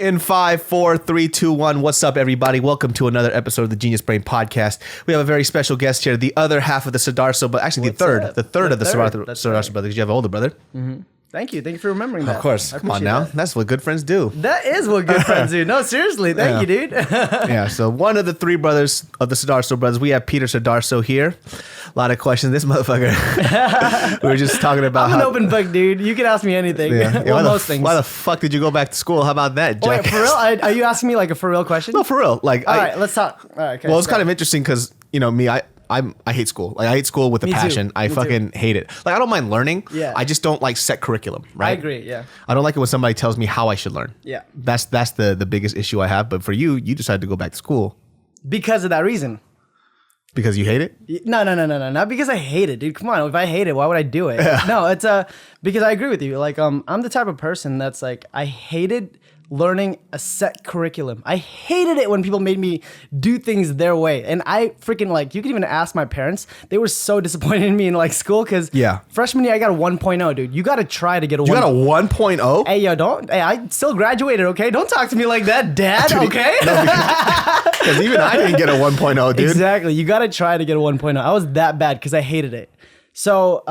In 5, 4, 3, 2, 1. What's up, everybody? Welcome to another episode of the Genius Brain Podcast. We have a very special guest here, the other half of the Sudarso, but actually the third of the Sudarso brothers. You have an older brother. Mm-hmm. Thank you for remembering that. Of course. Come on now. That's what good friends do. That is what good friends do. No, seriously. Thank you, dude. Yeah. So one of the three brothers of the Sudarso brothers, we have Peter Sudarso here. A lot of questions. This motherfucker. We were just talking about I'm an open book, dude. You can ask me anything. Yeah. Well, most things. Why the fuck did you go back to school? How about that, Jack? Wait, for real? Are you asking me like a for real question? No, for real. Like, all right, let's talk. All right, okay, well, it's kind of interesting because, you know, me, I hate school. Like, I hate school with a passion. I fucking hate it. Like, I don't mind learning. Yeah. I just don't like set curriculum, right? I agree, yeah. I don't like it when somebody tells me how I should learn. Yeah. That's the biggest issue I have. But for you, you decided to go back to school. Because of that reason. Because you hate it? No. Not because I hate it, dude. Come on. If I hate it, why would I do it? Yeah. No, it's because I agree with you. Like, I'm the type of person that's like, I hated learning a set curriculum. I hated it when people made me do things their way. And I freaking like, you can even ask my parents. They were so disappointed in me in like school because freshman year I got a 1.0, dude. You got to try to get a 1.0. You got a 1.0? Hey, yo, I still graduated, okay? Don't talk to me like that, Dad, okay? Because even I didn't get a 1.0, dude. Exactly. You got to try to get a 1.0. I was that bad because I hated it. So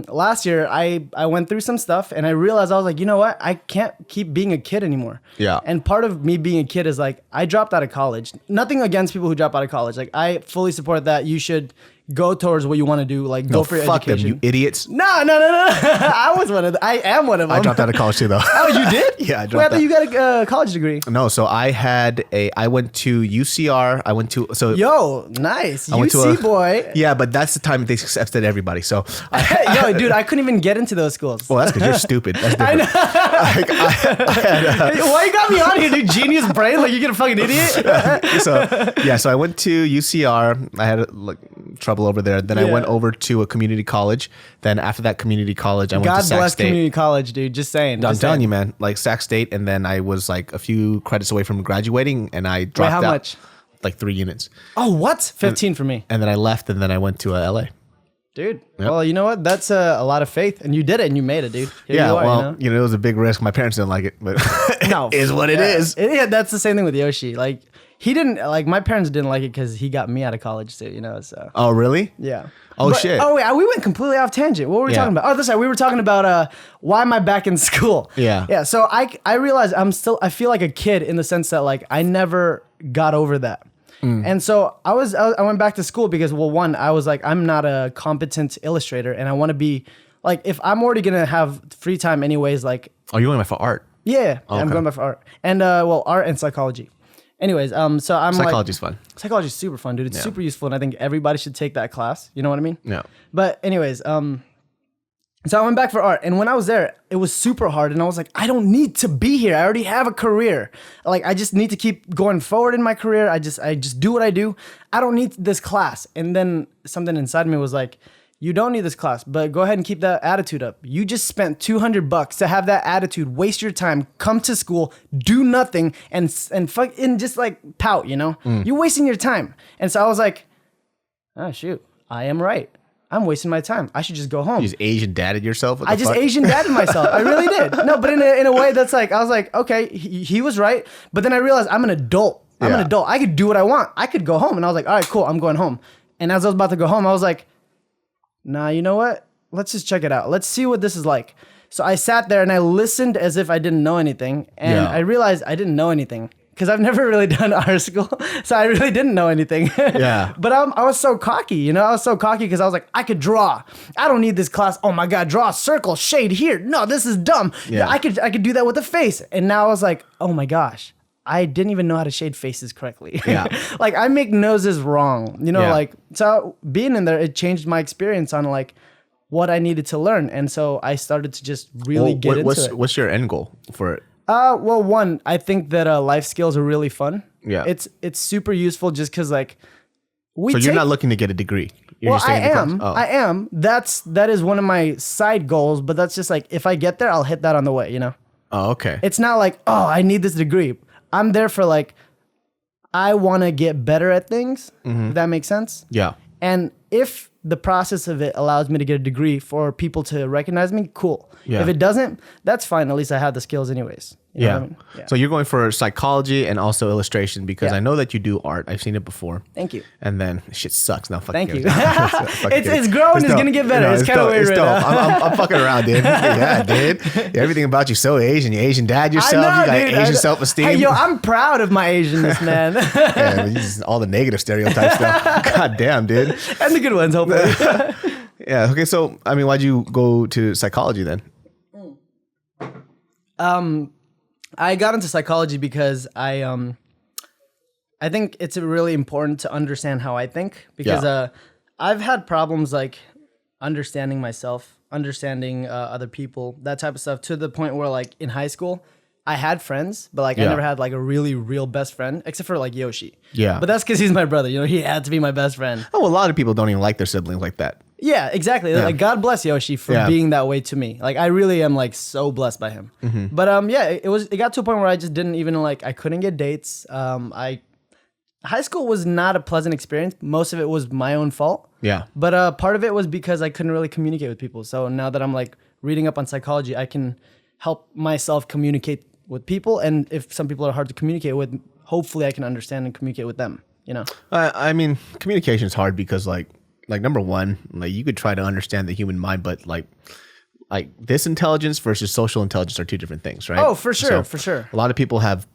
last year I went through some stuff and I realized I was like, you know what? I can't keep being a kid anymore. Yeah. And part of me being a kid is like, I dropped out of college. Nothing against people who drop out of college. Like, I fully support that. You should go towards what you want to do. Like, go for your education. Fuck them, you idiots. No. I was one of them. I am one of them. I dropped out of college too, though. Oh, you did? Yeah, I dropped out. Wait, I thought you got a college degree. No, so I went to UCR. Yo, nice. UC boy. Yeah, but that's the time they accepted everybody. So, yo, dude, I couldn't even get into those schools. Well, that's because you're stupid. That's different. I know. Why you got me on here, dude? Genius brain? Like, you get a fucking idiot? So I went to UCR. I had like trouble over there. Then I went over to a community college. Then after that community college, I went to Sac State. God bless community college, dude. Just saying. I'm telling you, man. Like Sac State, and then I was like a few credits away from graduating, and I dropped out. How much? Like 3 units. Oh, what? 15 for me. And then I left, and then I went to LA. Dude, well, you know what? That's a lot of faith, and you did it, and you made it, dude. Here you are, you know, it was a big risk. My parents didn't like it, but no, it is what it is. Yeah, that's the same thing with Yoshi. Like, he didn't like. My parents didn't like it because he got me out of college too. You know, so. Oh, really? Yeah. Shit. Oh wait, we went completely off tangent. What were we talking about? Oh, this side we were talking about why am I back in school? Yeah. Yeah. So I realized I feel like a kid in the sense that like I never got over that. And so I went back to school because, well, one, I was like, I'm not a competent illustrator, and I want to be like, if I'm already gonna have free time anyways, like. Oh, you're going back for art? Yeah, I'm going back for art, and art and psychology. Anyways, so I'm psychology's fun. Psychology's super fun, dude. It's super useful, and I think everybody should take that class. You know what I mean? Yeah. But anyways, so I went back for art, and when I was there, it was super hard, and I was like, I don't need to be here. I already have a career. Like, I just need to keep going forward in my career. I just do what I do. I don't need this class. And then something inside me was like, you don't need this class, but go ahead and keep that attitude up. You just spent $200 to have that attitude, waste your time, come to school, do nothing, and just like pout, you know? You're wasting your time. And so I was like, oh, shoot, I am right. I'm wasting my time. I should just go home. You just Asian dadded yourself? I just Asian dadded myself. I really did. No, but in a way that's like, I was like, okay, he was right. But then I realized I'm an adult. I'm an adult. I could do what I want. I could go home. And I was like, all right, cool. I'm going home. And as I was about to go home, I was like, nah, you know what? Let's just check it out. Let's see what this is like. So I sat there and I listened as if I didn't know anything. And I realized I didn't know anything. Because I've never really done art school, so I really didn't know anything. Yeah. But I was so cocky, you know? I was so cocky because I was like, I could draw. I don't need this class. Oh my God, draw a circle, shade here. No, this is dumb. Yeah. I could do that with a face. And now I was like, oh my gosh, I didn't even know how to shade faces correctly. Yeah. Like, I make noses wrong, you know? Like, so being in there, it changed my experience on like what I needed to learn. And so I started to just really get into it. What's your end goal for it? Well, one, I think that life skills are really fun. Yeah. It's super useful just because like So you're not looking to get a degree. You're just I am. That is one of my side goals, but that's just like if I get there, I'll hit that on the way, you know? Oh, okay. It's not like, oh, I need this degree. I'm there for like I want to get better at things, if that makes sense. Yeah. And if the process of it allows me to get a degree for people to recognize me, cool. Yeah. If it doesn't, that's fine. At least I have the skills anyways. You know what I mean? Yeah. So you're going for psychology and also illustration because Yeah. I know that you do art. I've seen it before. Thank you. And then shit sucks. No, fuck Thank you. Fucking It's growing. It's dope. going to get better. It's kind of dope. weird It's right dope. now. I'm fucking around, dude. Yeah, dude. Everything about you so Asian. You Asian dad yourself. You got dude. Asian self-esteem. Hey, yo, I'm proud of my Asianness, man. Yeah, just all the negative stereotypes stuff. God damn, dude. And the good ones, hopefully. Yeah. Okay. So, I mean, why'd you go to psychology then? I got into psychology because I think it's really important to understand how I think because I've had problems like understanding myself, understanding other people, that type of stuff, to the point where like in high school, I had friends, but like I never had like a really real best friend except for like Yoshi. Yeah. But that's because he's my brother. You know, he had to be my best friend. Oh, a lot of people don't even like their siblings like that. Yeah, exactly. Yeah. Like God bless Yoshi for being that way to me. Like I really am like so blessed by him. Mm-hmm. But it got to a point where I just didn't even like, I couldn't get dates. High school was not a pleasant experience. Most of it was my own fault. Yeah. But part of it was because I couldn't really communicate with people. So now that I'm like reading up on psychology, I can help myself communicate with people. And if some people are hard to communicate with, hopefully I can understand and communicate with them, you know? I mean, communication is hard because like number one, like you could try to understand the human mind, but like this intelligence versus social intelligence are two different things, right? Oh, for sure. So For sure. A lot of people have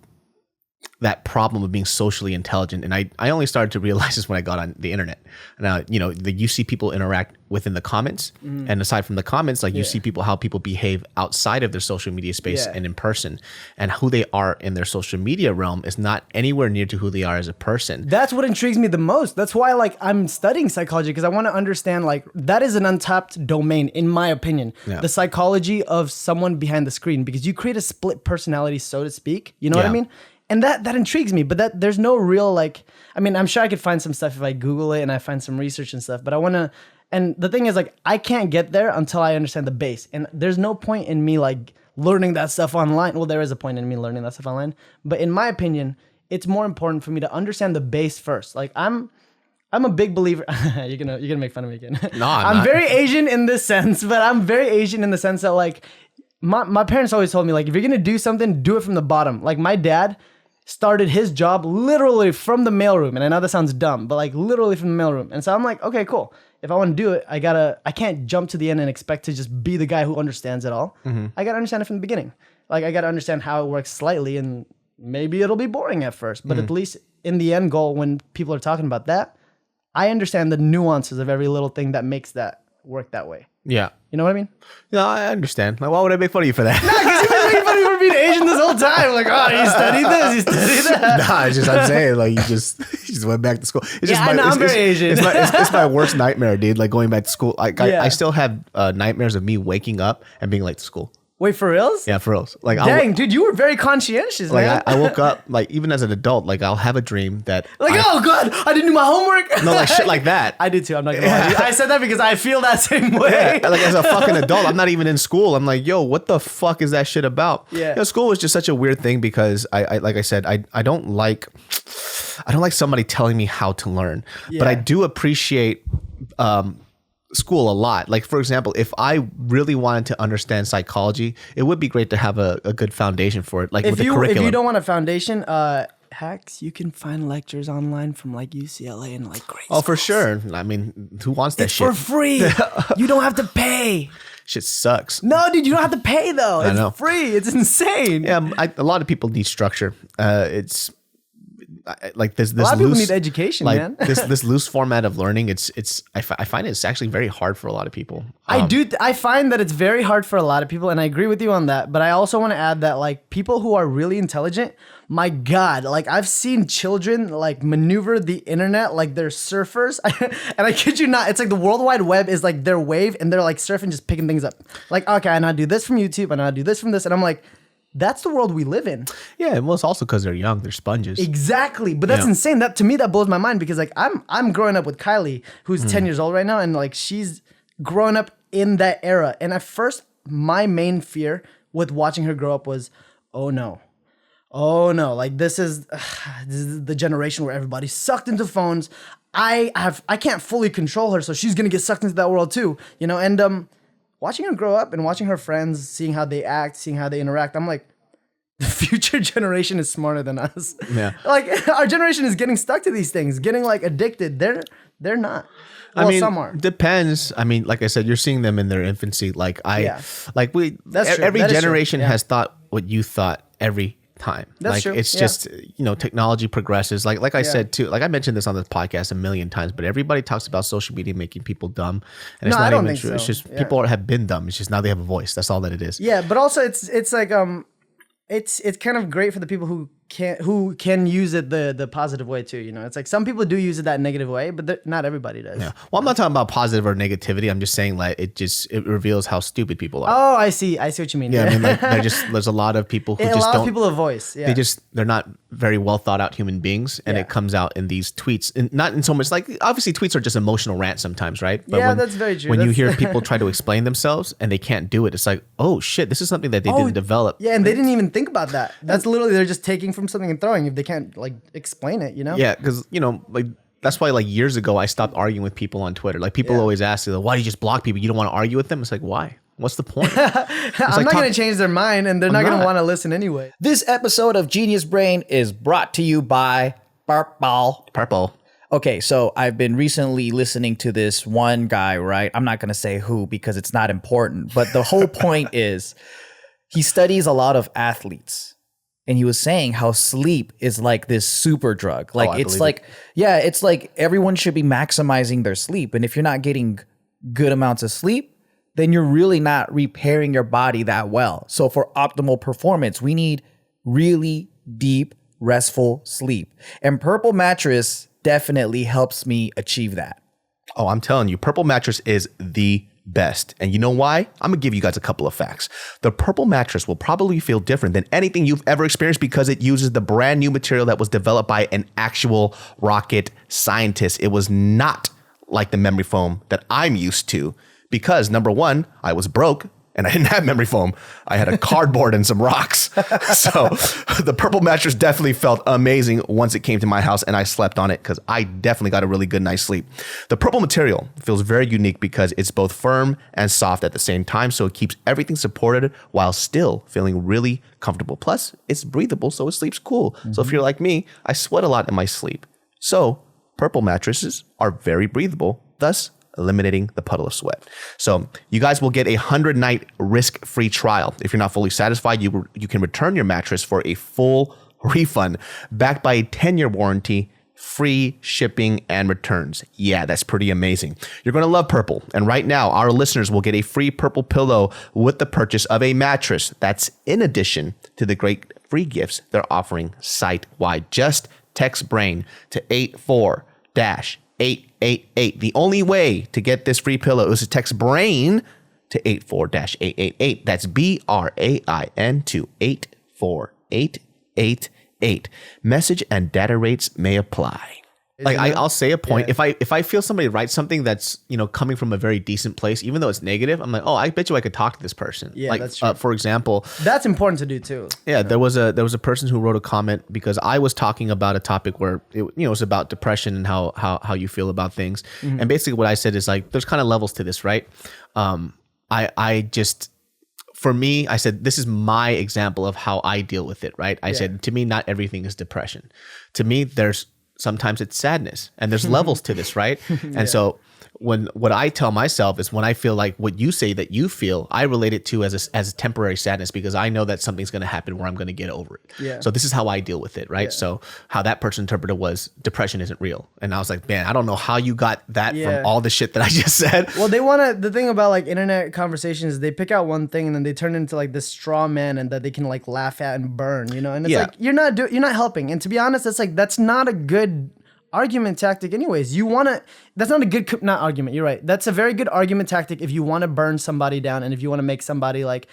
that problem of being socially intelligent. And I only started to realize this when I got on the internet. Now, you know, you see people interact within the comments. And aside from the comments, like you see how people behave outside of their social media space and in person. And who they are in their social media realm is not anywhere near to who they are as a person. That's what intrigues me the most. That's why like I'm studying psychology, because I want to understand like that is an untapped domain, in my opinion. Yeah. The psychology of someone behind the screen, because you create a split personality, so to speak. You know what I mean? And that intrigues me, but there's no real like, I mean, I'm sure I could find some stuff if I Google it and I find some research and stuff, but I want to, and the thing is like, I can't get there until I understand the base. And there's no point in me like learning that stuff online. Well, there is a point in me learning that stuff online, but in my opinion, it's more important for me to understand the base first. Like I'm a big believer. You're gonna make fun of me again. No, I'm very Asian in this sense, but I'm very Asian in the sense that like my parents always told me like, if you're gonna do something, do it from the bottom. Like my dad started his job literally from the mailroom. And I know that sounds dumb, but like literally from the mailroom. And so I'm like, okay, cool. If I want to do it, I can't jump to the end and expect to just be the guy who understands it all. I got to understand it from the beginning. Like I got to understand how it works slightly, and maybe it'll be boring at first, but at least in the end goal, when people are talking about that, I understand the nuances of every little thing that makes that work that way. Yeah. You know what I mean? No, I understand. Like, why would I make fun of you for that? Because you've been making fun of me for being Asian this whole time. Like, oh, you studied this, you studied that. Nah, it's just I'm saying like you just went back to school. It's just I'm very Asian. It's my worst nightmare, dude. Like going back to school. Like I still have nightmares of me waking up and being late to school. Wait, for reals? Yeah, for reals. Like Dang, dude, you were very conscientious, like man. I woke up like even as an adult, like I'll have a dream that Like, oh god, I didn't do my homework. no, like shit like that. I did too. I'm not gonna lie. I said that because I feel that same way. Yeah, like as a fucking adult, I'm not even in school. I'm like, yo, what the fuck is that shit about? Yeah. You know, school was just such a weird thing because I like I said, I don't like somebody telling me how to learn, but I do appreciate school a lot. Like for example, if I really wanted to understand psychology, it would be great to have a good foundation for it, like with the curriculum. If you don't want a foundation, hacks, you can find lectures online from like UCLA and like great Oh, for schools. sure. I mean, who wants that It's shit? for free. You don't have to pay. Shit sucks. No, dude, you don't have to pay though. It's know. free. It's insane. Yeah, a lot of people need structure. It's like this. A lot of people loose, need education, like, man. this loose format of learning. I find it's actually very hard for a lot of people. I find that it's very hard for a lot of people, and I agree with you on that. But I also want to add that like people who are really intelligent, my God, like I've seen children like maneuver the internet like they're surfers. And I kid you not, it's like the World Wide Web is like their wave, and they're like surfing, just picking things up. Like, okay, I know how to do this from YouTube, I know how to do this from this, and I'm like, that's the world we live in. Yeah, well, it's also because they're young, they're sponges. Exactly, but that's insane. That to me, that blows my mind because like I'm growing up with Kylie, who's 10 years old right now, and like she's growing up in that era. And at first, my main fear with watching her grow up was, oh no, like this is the generation where everybody's sucked into phones. I can't fully control her, so she's gonna get sucked into that world too, you know. And watching her grow up and watching her friends, seeing how they act, seeing how they interact, I'm like, the future generation is smarter than us. Yeah. Like our generation is getting stuck to these things, getting like addicted. They're not. Well, I mean, some are. depends. I mean, like I said, you're seeing them in their infancy. Like That's true. every That is true. generation Yeah. has thought what you thought every time. That's like true. it's Yeah. just, technology progresses. Like I said too, like I mentioned this on the podcast a million times, but everybody talks about social media making people dumb, and it's No, I not don't even think true. so. It's just Yeah. people have been dumb. It's just now they have a voice. That's all that it is. Yeah, but also it's like it's kind of great for the people who can use it the positive way too. You know, it's like some people do use it that negative way, but not everybody does. Yeah. Well, I'm not talking about positive or negativity. I'm just saying like it reveals how stupid people are. Oh, I see what you mean. Yeah, I mean, like there's a lot of people who a just lot don't. of people have voice. Yeah, They're not very well thought out human beings, and Yeah. it comes out in these tweets, and not in so much like obviously tweets are just emotional rants sometimes, right? But Yeah, that's very true. When you That's- hear people try to explain themselves and they can't do it, it's like, oh shit, this is something that they didn't develop. Yeah, and they didn't even think about that. That's literally they're just taking from something and throwing if they can't like explain it. You know? Yeah, because like that's why like years ago I stopped arguing with people on Twitter. Like people Yeah. always ask, why do you just block people? You don't want to argue with them? It's like, why? What's the point? I'm not gonna change their mind, and they're not gonna not. want to listen anyway. This episode of Genius Brain is brought to you by Purple. Purple. Okay, so I've been recently listening to this one guy, right? I'm not going to say who because it's not important, but the whole point is he studies a lot of athletes. And he was saying how sleep is like this super drug. Like I it's believe like, yeah, it's like everyone should be maximizing their sleep. And if you're not getting good amounts of sleep, then you're really not repairing your body that well. So for optimal performance, we need really deep, restful sleep. And Purple Mattress definitely helps me achieve that. Oh, I'm telling you, Purple Mattress is the best. And you know why? I'm gonna give you guys a couple of facts. The Purple Mattress will probably feel different than anything you've ever experienced because it uses the brand new material that was developed by an actual rocket scientist. It was not like the memory foam that I'm used to because number one, I was broke and I didn't have memory foam. I had a cardboard and some rocks. So the Purple Mattress definitely felt amazing once it came to my house and I slept on it because I definitely got a really good night's sleep. The purple material feels very unique because it's both firm and soft at the same time. So it keeps everything supported while still feeling really comfortable. Plus it's breathable, so it sleeps cool. So if you're like me, I sweat a lot in my sleep. So Purple mattresses are very breathable, thus eliminating the puddle of sweat. So you guys will get a 100-night risk-free trial. If you're not fully satisfied, you can return your mattress for a full refund, backed by a 10-year warranty, free shipping and returns. Yeah, that's pretty amazing. You're going to love Purple. And right now, our listeners will get a free Purple pillow with the purchase of a mattress. That's in addition to the great free gifts they're offering site-wide. Just text BRAIN to 84-888. The only way to get this free pillow is to text BRAIN to 84-888. That's BRAIN to 84888. Message and data rates may apply. Like I'll say a point. Yeah. If I feel somebody writes something that's coming from a very decent place, even though it's negative, I'm like, oh, I bet you I could talk to this person. Yeah, like, that's true. For example, That's important to do too. yeah, there was a person who wrote a comment because I was talking about a topic where it was about depression and how you feel about things. Mm-hmm. And basically what I said is like there's kind of levels to this, right? For me, I said this is my example of how I deal with it, right? I said to me not everything is depression. To me sometimes it's sadness and there's levels to this, right? And so what I tell myself is when I feel like what you say that you feel, I relate it to as a temporary sadness because I know that something's going to happen where I'm going to get over it. Yeah. So this is how I deal with it, right? Yeah. So how that person interpreted was depression isn't real. And I was like, man, I don't know how you got that from all the shit that I just said. Well, the thing about like internet conversations is they pick out one thing and then they turn it into like this straw man and that they can like laugh at and burn, and it's like you're not helping. And to be honest, that's not a good argument tactic anyways. That's not a good, not argument, you're right. That's a very good argument tactic if you want to burn somebody down and if you want to make somebody like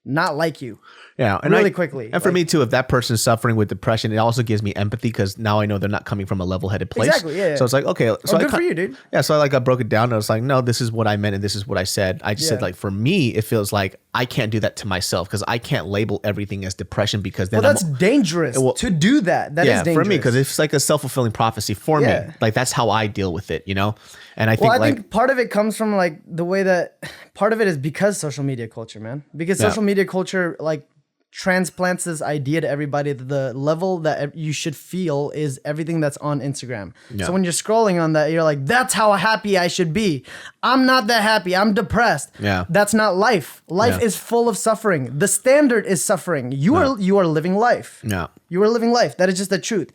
not like you. Yeah, and really quickly. And for me too, if that person's suffering with depression, it also gives me empathy because now I know they're not coming from a level-headed place. Exactly. Yeah. So it's like, okay, so good for you, dude. Yeah. So I broke it down. And I was like, no, this is what I meant, and this is what I said. I just said like, for me, it feels like I can't do that to myself because I can't label everything as depression because then that's dangerous to do that. That is dangerous for me because it's like a self-fulfilling prophecy for me. Like that's how I deal with it, you know. And I think part of it comes from like the way that part of it is because social media culture, man. Because social media culture like transplants this idea to everybody that the level that you should feel is everything that's on Instagram. So when you're scrolling on that, you're like, that's how happy I should be. I'm not that happy. I'm depressed. Yeah. That's not life. Life is full of suffering. The standard is suffering. You are living life. Yeah. You are living life. That is just the truth.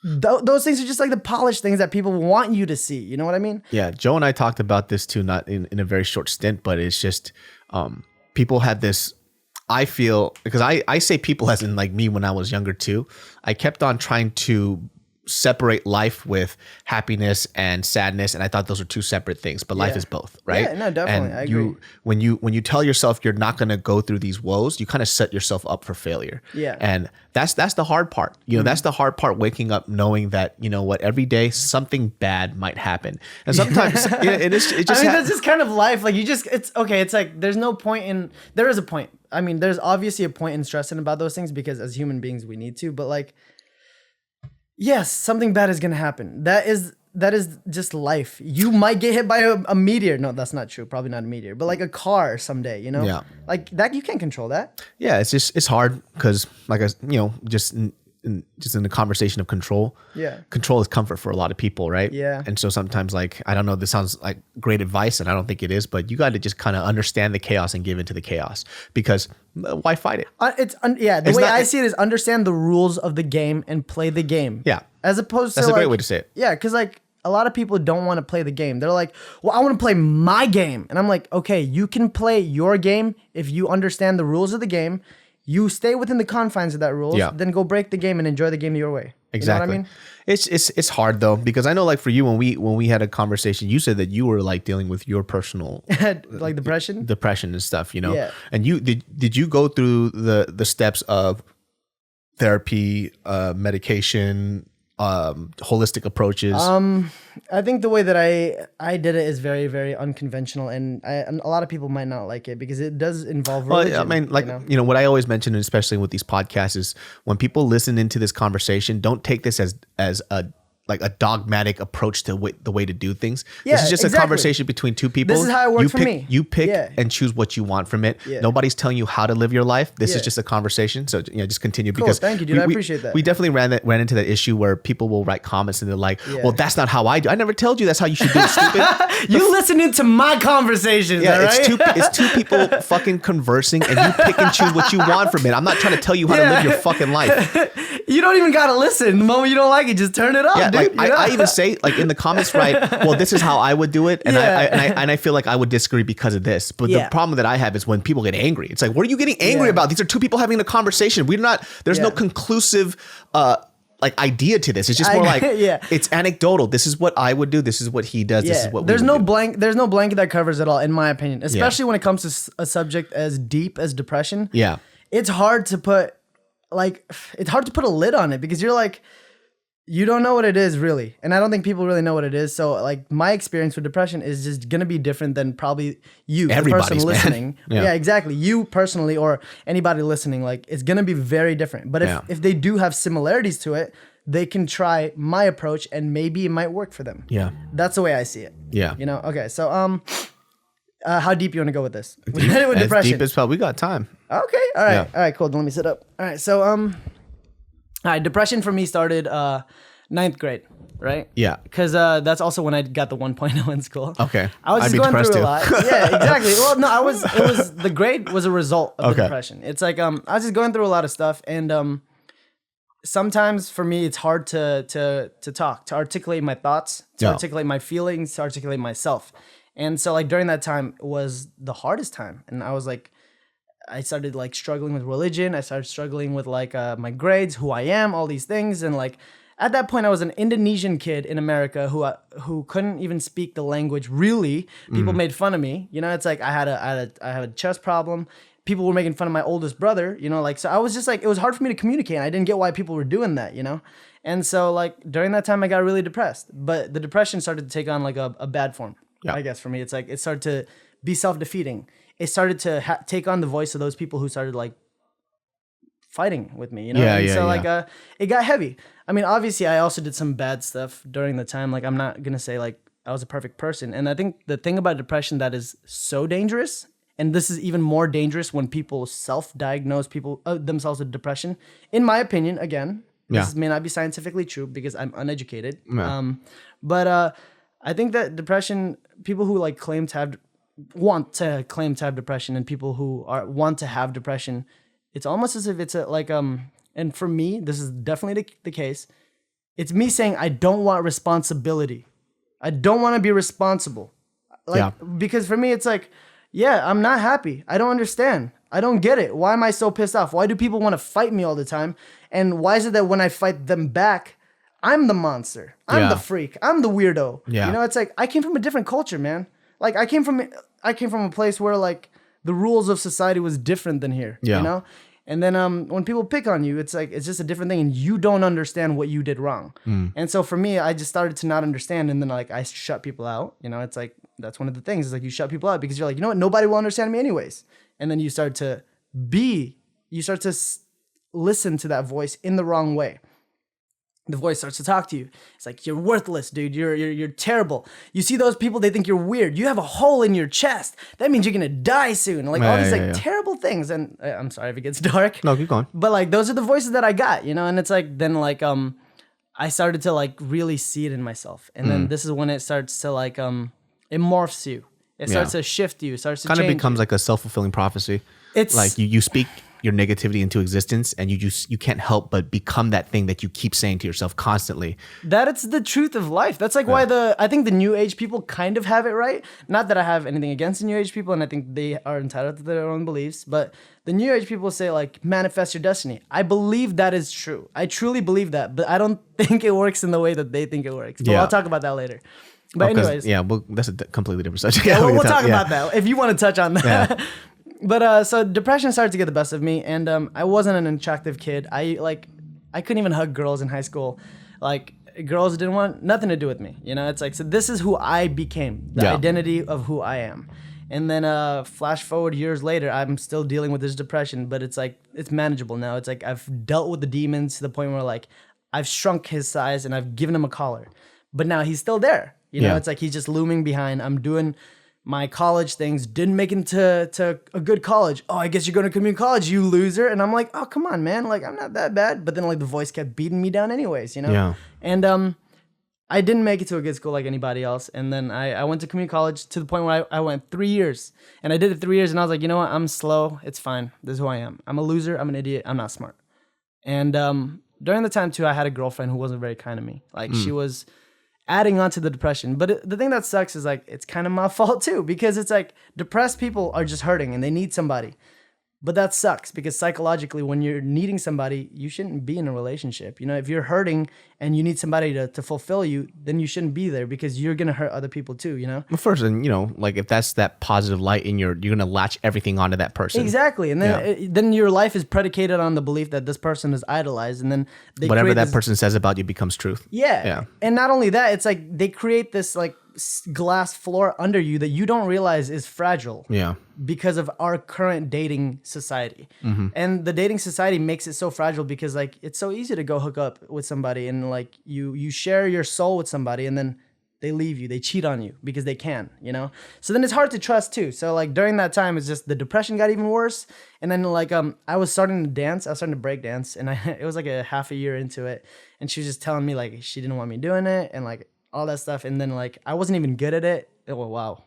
Those things are just like the polished things that people want you to see. You know what I mean? Yeah. Joe and I talked about this too, not in a very short stint, but it's just people had this. I feel because I say people as in like me when I was younger too. I kept on trying to separate life with happiness and sadness, and I thought those were two separate things. But life is both, right? Yeah, no, definitely. And I agree. when you tell yourself you're not going to go through these woes, you kind of set yourself up for failure. Yeah. And that's the hard part. You know, that's the hard part. Waking up knowing that you know what every day something bad might happen, and sometimes it just. I mean, that's just kind of life. Like it's okay. It's like there is a point. I mean, there's obviously a point in stressing about those things because as human beings we need to. But like, yes, something bad is gonna happen. That is just life. You might get hit by a meteor. No, that's not true. Probably not a meteor, but like a car someday. You know, Yeah. like that you can't control that. Yeah, it's hard because like just in the conversation of control. Yeah. Control is comfort for a lot of people, right? Yeah. And so sometimes like I don't know, this sounds like great advice, and I don't think it is, but you got to just kind of understand the chaos and give into the chaos because why fight it? The way I see it is understand the rules of the game and play the game. Yeah. As opposed to That's a great way to say it. Yeah, because like a lot of people don't want to play the game. They're like, well, I want to play my game. And I'm like, okay, you can play your game if you understand the rules of the game. You stay within the confines of that rules, then go break the game and enjoy the game your way. Exactly. You know what I mean? It's hard though, because I know like for you, when we had a conversation, you said that you were like dealing with your personal like depression and stuff, you know? Yeah. And you did you go through the steps of therapy, medication, holistic approaches? I think the way that I did it is very, very unconventional, and a lot of people might not like it because it does involve religion. Well, I mean, like, you know, what I always mention, especially with these podcasts, is when people listen into this conversation, don't take this as a dogmatic approach to the way to do things. This is just a conversation between two people. This is how it works for me. You pick and choose what you want from it. Yeah. Nobody's telling you how to live your life. This is just a conversation. So just continue because thank you, dude. I appreciate that. We definitely ran into that issue where people will write comments and they're like, "Well, that's not how I do. I never told you that's how you should do it, stupid." You listening to my conversations, yeah, all right? it's two people fucking conversing, and you pick and choose what you want from it. I'm not trying to tell you how to live your fucking life. You don't even gotta listen. The moment you don't like it, just turn it off, dude. Like, I even say like in the comments, right? Well, this is how I would do it, and I feel like I would disagree because of this. But the problem that I have is when people get angry. It's like, what are you getting angry about? These are two people having a conversation. There's no conclusive like idea to this. It's just more like it's anecdotal. This is what I would do. This is what he does. This is what there's no blanket that covers it all, in my opinion. Especially when it comes to a subject as deep as depression. Yeah, it's hard to put a lid on it because you're like, you don't know what it is really. And I don't think people really know what it is. So like my experience with depression is just going to be different than probably you, the person listening. Yeah, exactly. You personally or anybody listening, like it's going to be very different. But if they do have similarities to it, they can try my approach and maybe it might work for them. Yeah. That's the way I see it. Yeah. You know? Okay. So, how deep you want to go with this? With depression. As deep as well. We got time. Okay. All right. Yeah. All right. Cool. Let me sit up. All right. So, all right. Depression for me started 9th grade, right? Yeah. Because that's also when I got the 1.0 in school. Okay. I was just going through a lot. Yeah, exactly. Well, no, the grade was a result of the depression. It's like I was just going through a lot of stuff, and sometimes for me it's hard to talk, to articulate my thoughts, to articulate my feelings, to articulate myself. And so like during that time was the hardest time. And I was like, I started like struggling with religion. I started struggling with like my grades, who I am, all these things. And like at that point I was an Indonesian kid in America who couldn't even speak the language really. People made fun of me. You know, it's like I had a chest problem. people were making fun of my oldest brother, you know, like, so I was just like, it was hard for me to communicate. I didn't get why people were doing that, you know? And so like during that time I got really depressed, but the depression started to take on like a bad form, I guess for me. It's like, it started to be self-defeating. It started to take on the voice of those people who started like fighting with me, you know? Like, it got heavy. I mean, obviously I also did some bad stuff during the time. Like, I'm not going to say like I was a perfect person. And I think the thing about depression that is so dangerous, and this is even more dangerous when people self-diagnose themselves with depression. In my opinion, again, this may not be scientifically true because I'm uneducated. But I think that depression, people who like want to claim to have depression, and people who want to have depression, it's almost as if it's and for me, this is definitely the case. It's me saying I don't want responsibility. I don't want to be responsible. Because for me, it's like, yeah, I'm not happy. I don't understand. I don't get it. Why am I so pissed off? Why do people want to fight me all the time? And why is it that when I fight them back, I'm the monster? I'm the freak. I'm the weirdo. Yeah. You know, it's like I came from a different culture, man. Like I came from a place where like the rules of society was different than here. Yeah. You know? And then when people pick on you, it's like it's just a different thing, and you don't understand what you did wrong. And so for me, I just started to not understand, and then like I shut people out. You know, it's like that's one of the things. Is like you shut people out because you're like, you know what, nobody will understand me anyways. And then you start to listen to that voice in the wrong way. The voice starts to talk to you. It's like, you're worthless, dude. You're terrible. You see those people, they think you're weird. You have a hole in your chest. That means you're going to die soon. Like all these terrible things. And I'm sorry if it gets dark. No, keep going. But like, those are the voices that I got, you know? And it's like, then like, I started to like really see it in myself. And then this is when it starts to like, it morphs you. It starts to shift you. It starts to kind of change becomes you. like a self-fulfilling prophecy. It's like you speak your negativity into existence, and you can't help but become that thing that you keep saying to yourself constantly. that it's the truth of life. That's like why I think the new age people kind of have it right. Not that I have anything against the new age people, and I think they are entitled to their own beliefs, but the new age people say like manifest your destiny. I believe that is true. I truly believe that, but I don't think it works in the way that they think it works. But I'll talk about that later. But anyways, that's a completely different subject. Yeah, we'll talk about that if you want to touch on that. But so depression started to get the best of me, and I wasn't an attractive kid. I couldn't even hug girls in high school. Like girls didn't want nothing to do with me. You know, it's like, so this is who I became, the identity of who I am. And then flash forward years later, I'm still dealing with this depression, but it's like it's manageable now. It's like I've dealt with the demons to the point where like I've shrunk his size and I've given him a collar, but now he's still there. You know, it's like he's just looming behind. I'm doing my college things, didn't make it to a good college. Oh, I guess you're going to community college, you loser. And I'm like, oh, come on, man. Like, I'm not that bad. But then like the voice kept beating me down anyways, you know? Yeah. And I didn't make it to a good school like anybody else. And then I went to community college to the point where I went 3 years. And I did it 3 years, and I was like, you know what? I'm slow. It's fine. This is who I am. I'm a loser. I'm an idiot. I'm not smart. And during the time, too, I had a girlfriend who wasn't very kind to me. Like, she was adding on to the depression. But the thing that sucks is like, it's kind of my fault too, because it's like depressed people are just hurting and they need somebody. But that sucks because psychologically, when you're needing somebody, you shouldn't be in a relationship. You know, if you're hurting and you need somebody to fulfill you, then you shouldn't be there because you're going to hurt other people too, you know? Well, first, and you know, like if that's that positive light in you're going to latch everything onto that person. Exactly. And then then your life is predicated on the belief that this person is idolized. And then they whatever that person says about you becomes truth. Yeah. And not only that, it's like they create this like glass floor under you that you don't realize is fragile. Yeah. Because of our current dating society. And the dating society makes it so fragile because like it's so easy to go hook up with somebody and like you share your soul with somebody and then they leave you, they cheat on you because they can, you know? So then it's hard to trust too. So like during that time, it's just the depression got even worse. And then like I was starting to dance, I was starting to break dance, and it was like a half a year into it. And she was just telling me like she didn't want me doing it and like all that stuff. And then like I wasn't even good at it. Oh wow.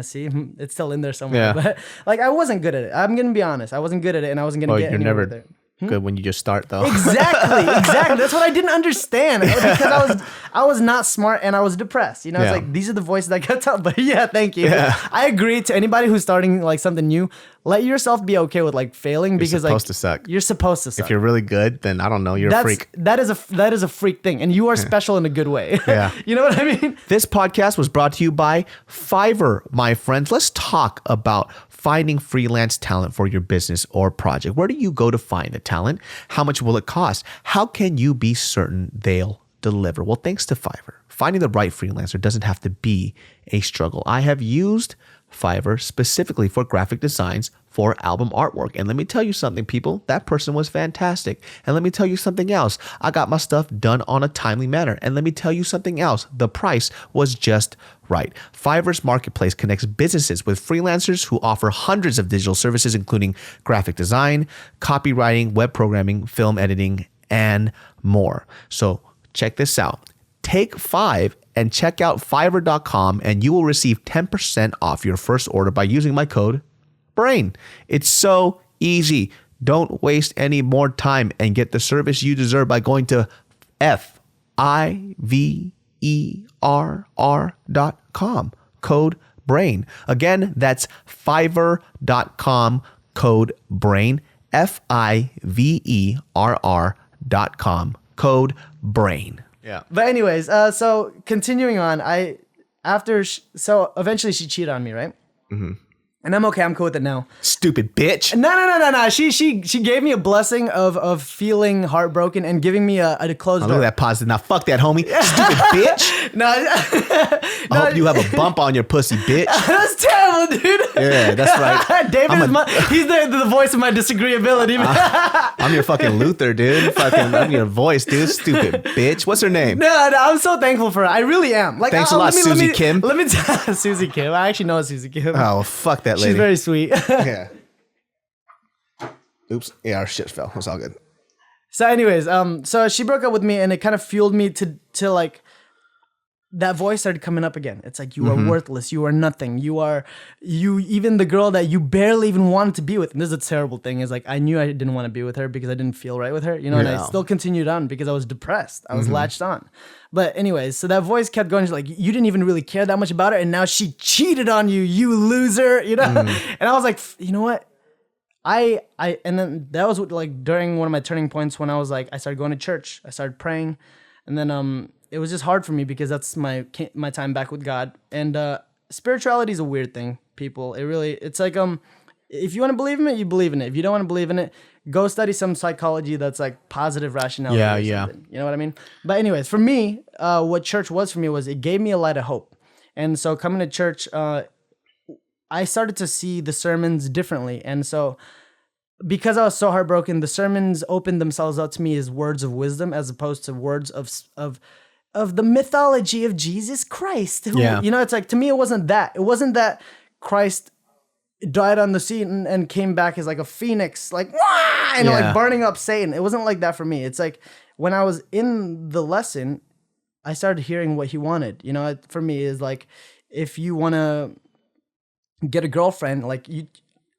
See, it's still in there somewhere. But like I wasn't good at it. I'm gonna be honest. I wasn't good at it, and I wasn't gonna get anywhere with it. Good when you just start though. Exactly. That's what I didn't understand because I was not smart and I was depressed. You know, it's like these are the voices that got tough. But thank you. I agree to anybody who's starting like something new. Let yourself be okay with like failing because you're supposed to suck. You're supposed to suck. If you're really good, then I don't know. You're a freak. That is a freak thing, and you are special in a good way. Yeah. You know what I mean? This podcast was brought to you by Fiverr, my friends. Let's talk about finding freelance talent for your business or project. Where do you go to find the talent? How much will it cost? How can you be certain they'll deliver? Well, thanks to Fiverr, finding the right freelancer doesn't have to be a struggle. I have used Fiverr specifically for graphic designs for album artwork. And let me tell you something, people, that person was fantastic. And let me tell you something else. I got my stuff done on a timely manner. And let me tell you something else. The price was just right. Fiverr's marketplace connects businesses with freelancers who offer hundreds of digital services, including graphic design, copywriting, web programming, film editing, and more. So check this out. Take 5 and check out Fiverr.com and you will receive 10% off your first order by using my code BRAIN. It's so easy. Don't waste any more time and get the service you deserve by going to Fiverr.com, code BRAIN. Again, that's Fiverr.com, code BRAIN, Fiverr.com, code BRAIN. Yeah. But anyways, so continuing on, so eventually she cheated on me, right? Mm-hmm. And I'm okay. I'm cool with it now. Stupid bitch. No. She gave me a blessing of feeling heartbroken and giving me a closed door. Look at that positive. Now fuck that, homie. Stupid bitch. No, I hope you have a bump on your pussy, bitch. That's terrible, dude. Yeah, that's right. David he's the voice of my disagreeability. I'm your fucking Luther, dude. I'm your voice, dude. Stupid bitch. What's her name? No, I'm so thankful for her. I really am. Like, thanks a lot, Susie Kim. Let me tell Susie Kim. I actually know Susie Kim. Oh, fuck that lady. She's very sweet. Yeah. Oops. Yeah, our shit fell. It's all good. So anyways, so she broke up with me and it kind of fueled me to like, that voice started coming up again. It's like, you are worthless. You are nothing. Even the girl that you barely even wanted to be with. And this is a terrible thing, is like, I knew I didn't want to be with her because I didn't feel right with her, and I still continued on because I was depressed. I was latched on. But anyways, so that voice kept going. She's like, you didn't even really care that much about her. And now she cheated on you, you loser, And I was like, you know what? And then that was like during one of my turning points when I was like, I started going to church. I started praying. And then, it was just hard for me because that's my time back with God. And spirituality is a weird thing, people. It's like, if you want to believe in it, you believe in it. If you don't want to believe in it, go study some psychology that's like positive rationality. Yeah. You know what I mean? But anyways, for me, what church was for me was it gave me a light of hope. And so coming to church, I started to see the sermons differently. And so because I was so heartbroken, the sermons opened themselves up to me as words of wisdom as opposed to words of the mythology of Jesus Christ. Who, it's like, to me, it wasn't that. It wasn't that Christ died on the scene and came back as like a phoenix, like, wah! Like burning up Satan. It wasn't like that for me. It's like when I was in the lesson, I started hearing what he wanted. For me is like, if you want to get a girlfriend, like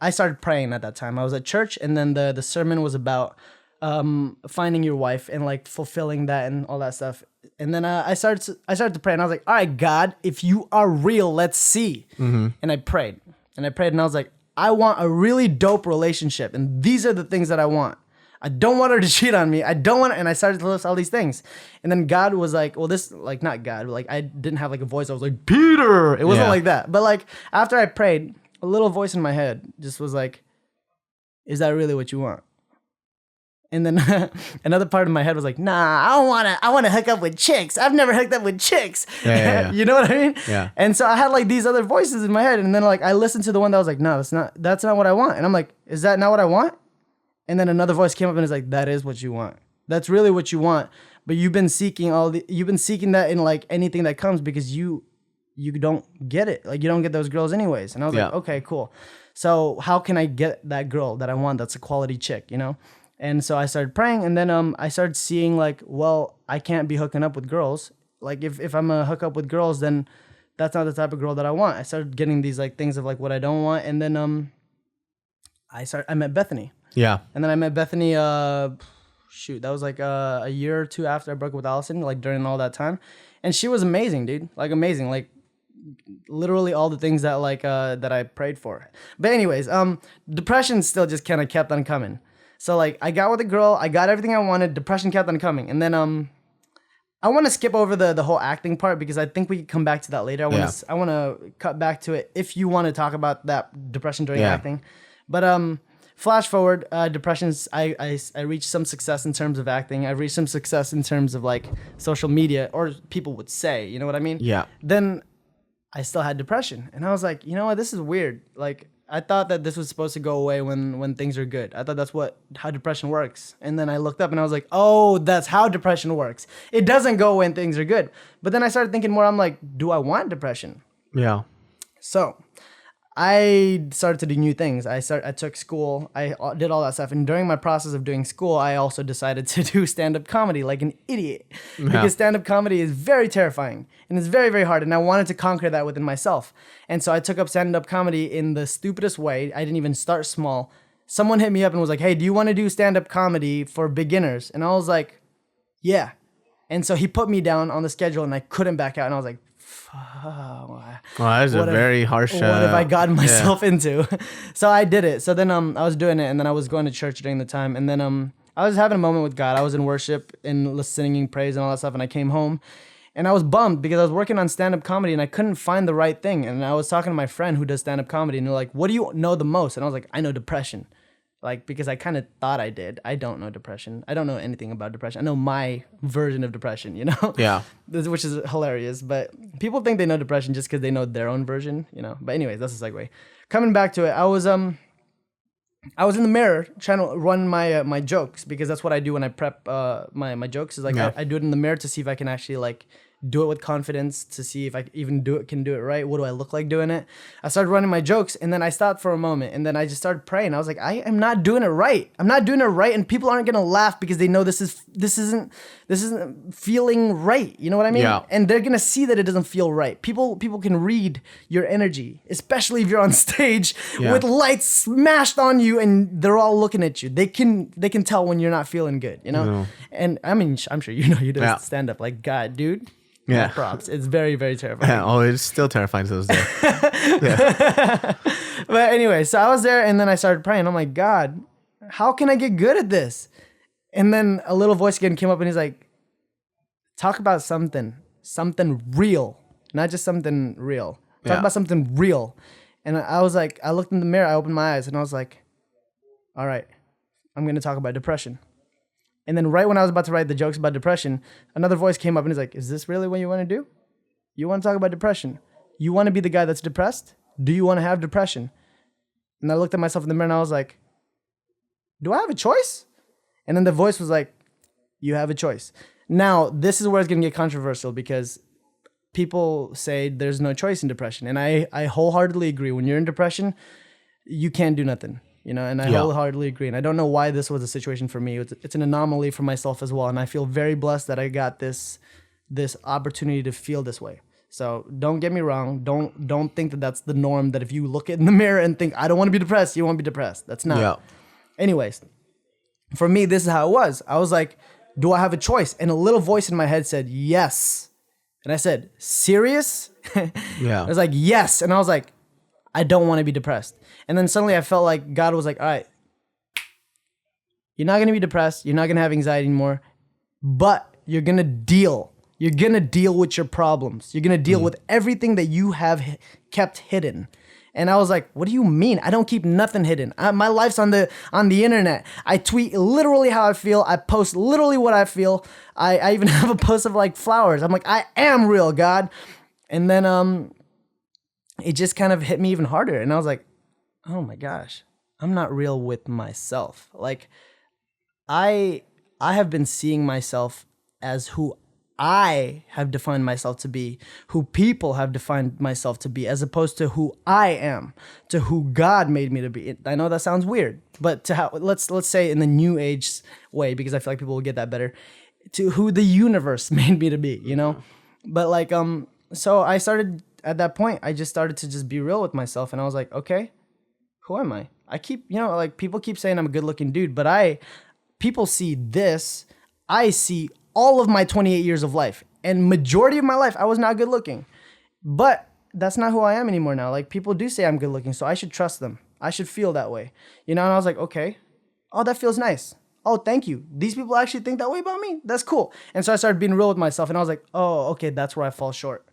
I started praying at that time. I was at church, and then the sermon was about finding your wife and like fulfilling that and all that stuff. And then I started to pray, and I was like, all right, God, if you are real, let's see. And I prayed, and I was like, I want a really dope relationship, and these are the things that I want. I don't want her to cheat on me. And I started to list all these things. And then God was like, well, this, like, not God, like I didn't have like a voice. I was like, Peter. It wasn't like that. But like after I prayed, a little voice in my head just was like, is that really what you want? And then another part of my head was like, nah, I want to hook up with chicks. I've never hooked up with chicks. Yeah. You know what I mean? Yeah. And so I had like these other voices in my head. And then like I listened to the one that was like, no, that's not what I want. And I'm like, is that not what I want? And then another voice came up and was like, that is what you want. That's really what you want. But you've been seeking that in like anything that comes because you don't get it. Like you don't get those girls anyways. And I was like, okay, cool. So how can I get that girl that I want? That's a quality chick, And so I started praying, and then I started seeing like, well, I can't be hooking up with girls. Like if I'm gonna hook up with girls, then that's not the type of girl that I want. I started getting these like things of like what I don't want, and then I met Bethany. Yeah. And then I met Bethany. That was like a year or two after I broke up with Allison, like during all that time, and she was amazing, dude. Like amazing, like literally all the things that like that I prayed for. But anyways, depression still just kind of kept on coming. So like I got with a girl, I got everything I wanted, depression kept on coming. And then I want to skip over the whole acting part because I think we can come back to that later. I want to cut back to it if you want to talk about that depression during acting. But flash forward, depressions. I reached some success in terms of acting. I reached some success in terms of like social media, or people would say, you know what I mean? Yeah. Then I still had depression, and I was like, you know what? This is weird. Like I thought that this was supposed to go away when things are good. I thought that's how depression works. And then I looked up and I was like, oh, that's how depression works. It doesn't go when things are good. But then I started thinking more. I'm like, do I want depression? Yeah. So I started to do new things. I took school. I did all that stuff. And during my process of doing school, I also decided to do stand-up comedy like an idiot. Because stand-up comedy is very terrifying. And it's very, very hard. And I wanted to conquer that within myself. And so I took up stand-up comedy in the stupidest way. I didn't even start small. Someone hit me up and was like, hey, do you want to do stand-up comedy for beginners? And I was like, yeah. And so he put me down on the schedule and I couldn't back out. And I was like, well, that is a very harsh. What have I gotten myself into? So I did it. So then I was doing it, and then I was going to church during the time, and then I was having a moment with God. I was in worship and singing praise and all that stuff, and I came home, and I was bummed because I was working on stand-up comedy and I couldn't find the right thing. And I was talking to my friend who does stand-up comedy, and they're like, "What do you know the most?" And I was like, "I know depression." Like, because I kind of thought I did. I don't know depression. I don't know anything about depression. I know my version of depression, you know? Yeah. Which is hilarious. But people think they know depression just because they know their own version, you know? But anyways, that's a segue. Coming back to it, I was in the mirror trying to run my jokes, because that's what I do when I prep my jokes. Is like I do it in the mirror to see if I can actually like do it with confidence, to see if I even can do it right. What do I look like doing it? I started running my jokes, and then I stopped for a moment, and then I just started praying. I was like, I am not doing it right. I'm not doing it right, and people aren't gonna laugh because they know this isn't feeling right. You know what I mean? Yeah. And they're gonna see that it doesn't feel right. People can read your energy, especially if you're on stage with lights smashed on you, and they're all looking at you. They can tell when you're not feeling good. You know? No. And I mean, I'm sure you know you did stand up. Like, God, dude. Yeah. Props. It's very, very terrifying. Yeah. Oh, it's still terrifying to this day. But anyway, so I was there, and then I started praying. I'm like, God, how can I get good at this? And then a little voice again came up, and he's like, talk about something real, not just something real. Talk about something real. And I was like, I looked in the mirror, I opened my eyes, and I was like, all right, I'm going to talk about depression. And then right when I was about to write the jokes about depression, another voice came up and he's like, is this really what you want to do? You want to talk about depression? You want to be the guy that's depressed? Do you want to have depression? And I looked at myself in the mirror and I was like, do I have a choice? And then the voice was like, you have a choice. Now, this is where it's going to get controversial, because people say there's no choice in depression. And I wholeheartedly agree. When you're in depression, you can't do nothing. You know, and I wholeheartedly agree. And I don't know why this was a situation for me. It's an anomaly for myself as well. And I feel very blessed that I got this opportunity to feel this way. So don't get me wrong. Don't think that that's the norm, that if you look in the mirror and think, I don't want to be depressed, you won't be depressed. That's not. Yeah. Anyways, for me, this is how it was. I was like, do I have a choice? And a little voice in my head said, yes. And I said, serious? Yeah. I was like, yes. And I was like, I don't want to be depressed. And then suddenly I felt like God was like, all right, you're not going to be depressed. You're not going to have anxiety anymore, but you're going to deal. You're going to deal with your problems. You're going to deal with everything that you have kept hidden. And I was like, what do you mean? I don't keep nothing hidden. My life's on the internet. I tweet literally how I feel. I post literally what I feel. I even have a post of like flowers. I'm like, I am real, God. And then it just kind of hit me even harder. And I was like, oh my gosh, I'm not real with myself. Like, I have been seeing myself as who I have defined myself to be, who people have defined myself to be, as opposed to who I am, to who God made me to be. I know that sounds weird, but to how, let's say in the new age way, because I feel like people will get that better, to who the universe made me to be, you know? But like, so I started, at that point, I just started to just be real with myself. And I was like, okay, who am I? I keep, you know, like people keep saying I'm a good looking dude, but people see this, I see all of my 28 years of life, and majority of my life, I was not good looking, but that's not who I am anymore now. Like, people do say I'm good looking, so I should trust them. I should feel that way, you know? And I was like, okay, oh, that feels nice. Oh, thank you. These people actually think that way about me. That's cool. And so I started being real with myself, and I was like, oh, okay, that's where I fall short.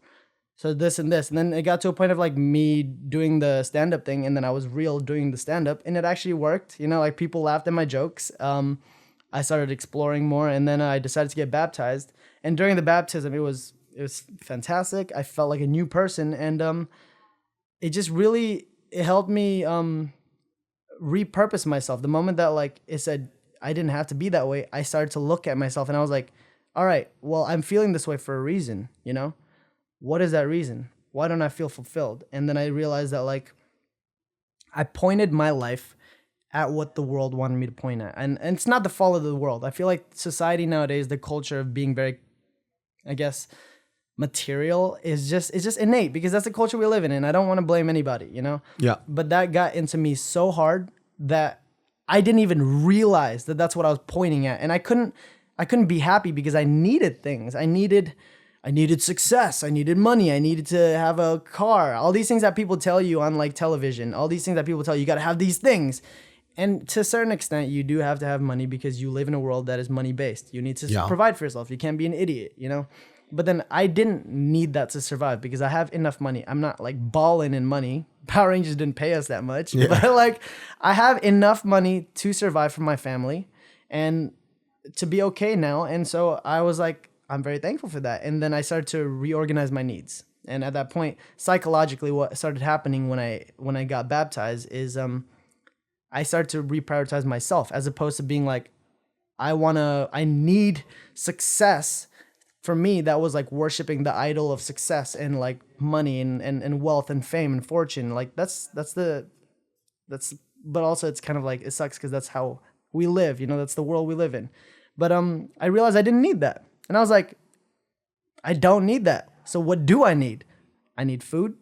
So this and this. And then it got to a point of like me doing the stand-up thing, and then I was real doing the stand-up, and it actually worked. You know, like people laughed at my jokes. I started exploring more, and then I decided to get baptized. And during the baptism, it was fantastic. I felt like a new person, and it just really it helped me repurpose myself. The moment that like it said I didn't have to be that way, I started to look at myself, and I was like, all right, well, I'm feeling this way for a reason, you know? What is that reason? Why don't I feel fulfilled? And then I realized that like I pointed my life at what the world wanted me to point at. And it's not the fault of the world. I feel like society nowadays, the culture of being very, I guess, material is just innate, because that's the culture we live in, and I don't want to blame anybody, you know? Yeah. But that got into me so hard that I didn't even realize that that's what I was pointing at. And I couldn't be happy because I needed things. I needed success. I needed money. I needed to have a car. All these things that people tell you on like television, all these things that people tell you, you got to have these things. And to a certain extent, you do have to have money because you live in a world that is money based. You need to provide for yourself. You can't be an idiot, you know? But then I didn't need that to survive because I have enough money. I'm not like balling in money. Power Rangers didn't pay us that much. Yeah. But like I have enough money to survive for my family and to be okay now. And so I was like, I'm very thankful for that. And then I started to reorganize my needs. And at that point, psychologically, what started happening when I got baptized is I started to reprioritize myself, as opposed to being like, I need success. For me, that was like worshiping the idol of success and like money and wealth and fame and fortune. Like but also it's kind of like, it sucks because that's how we live, you know, that's the world we live in. But I realized I didn't need that. And I was like, I don't need that. So what do I need? I need food.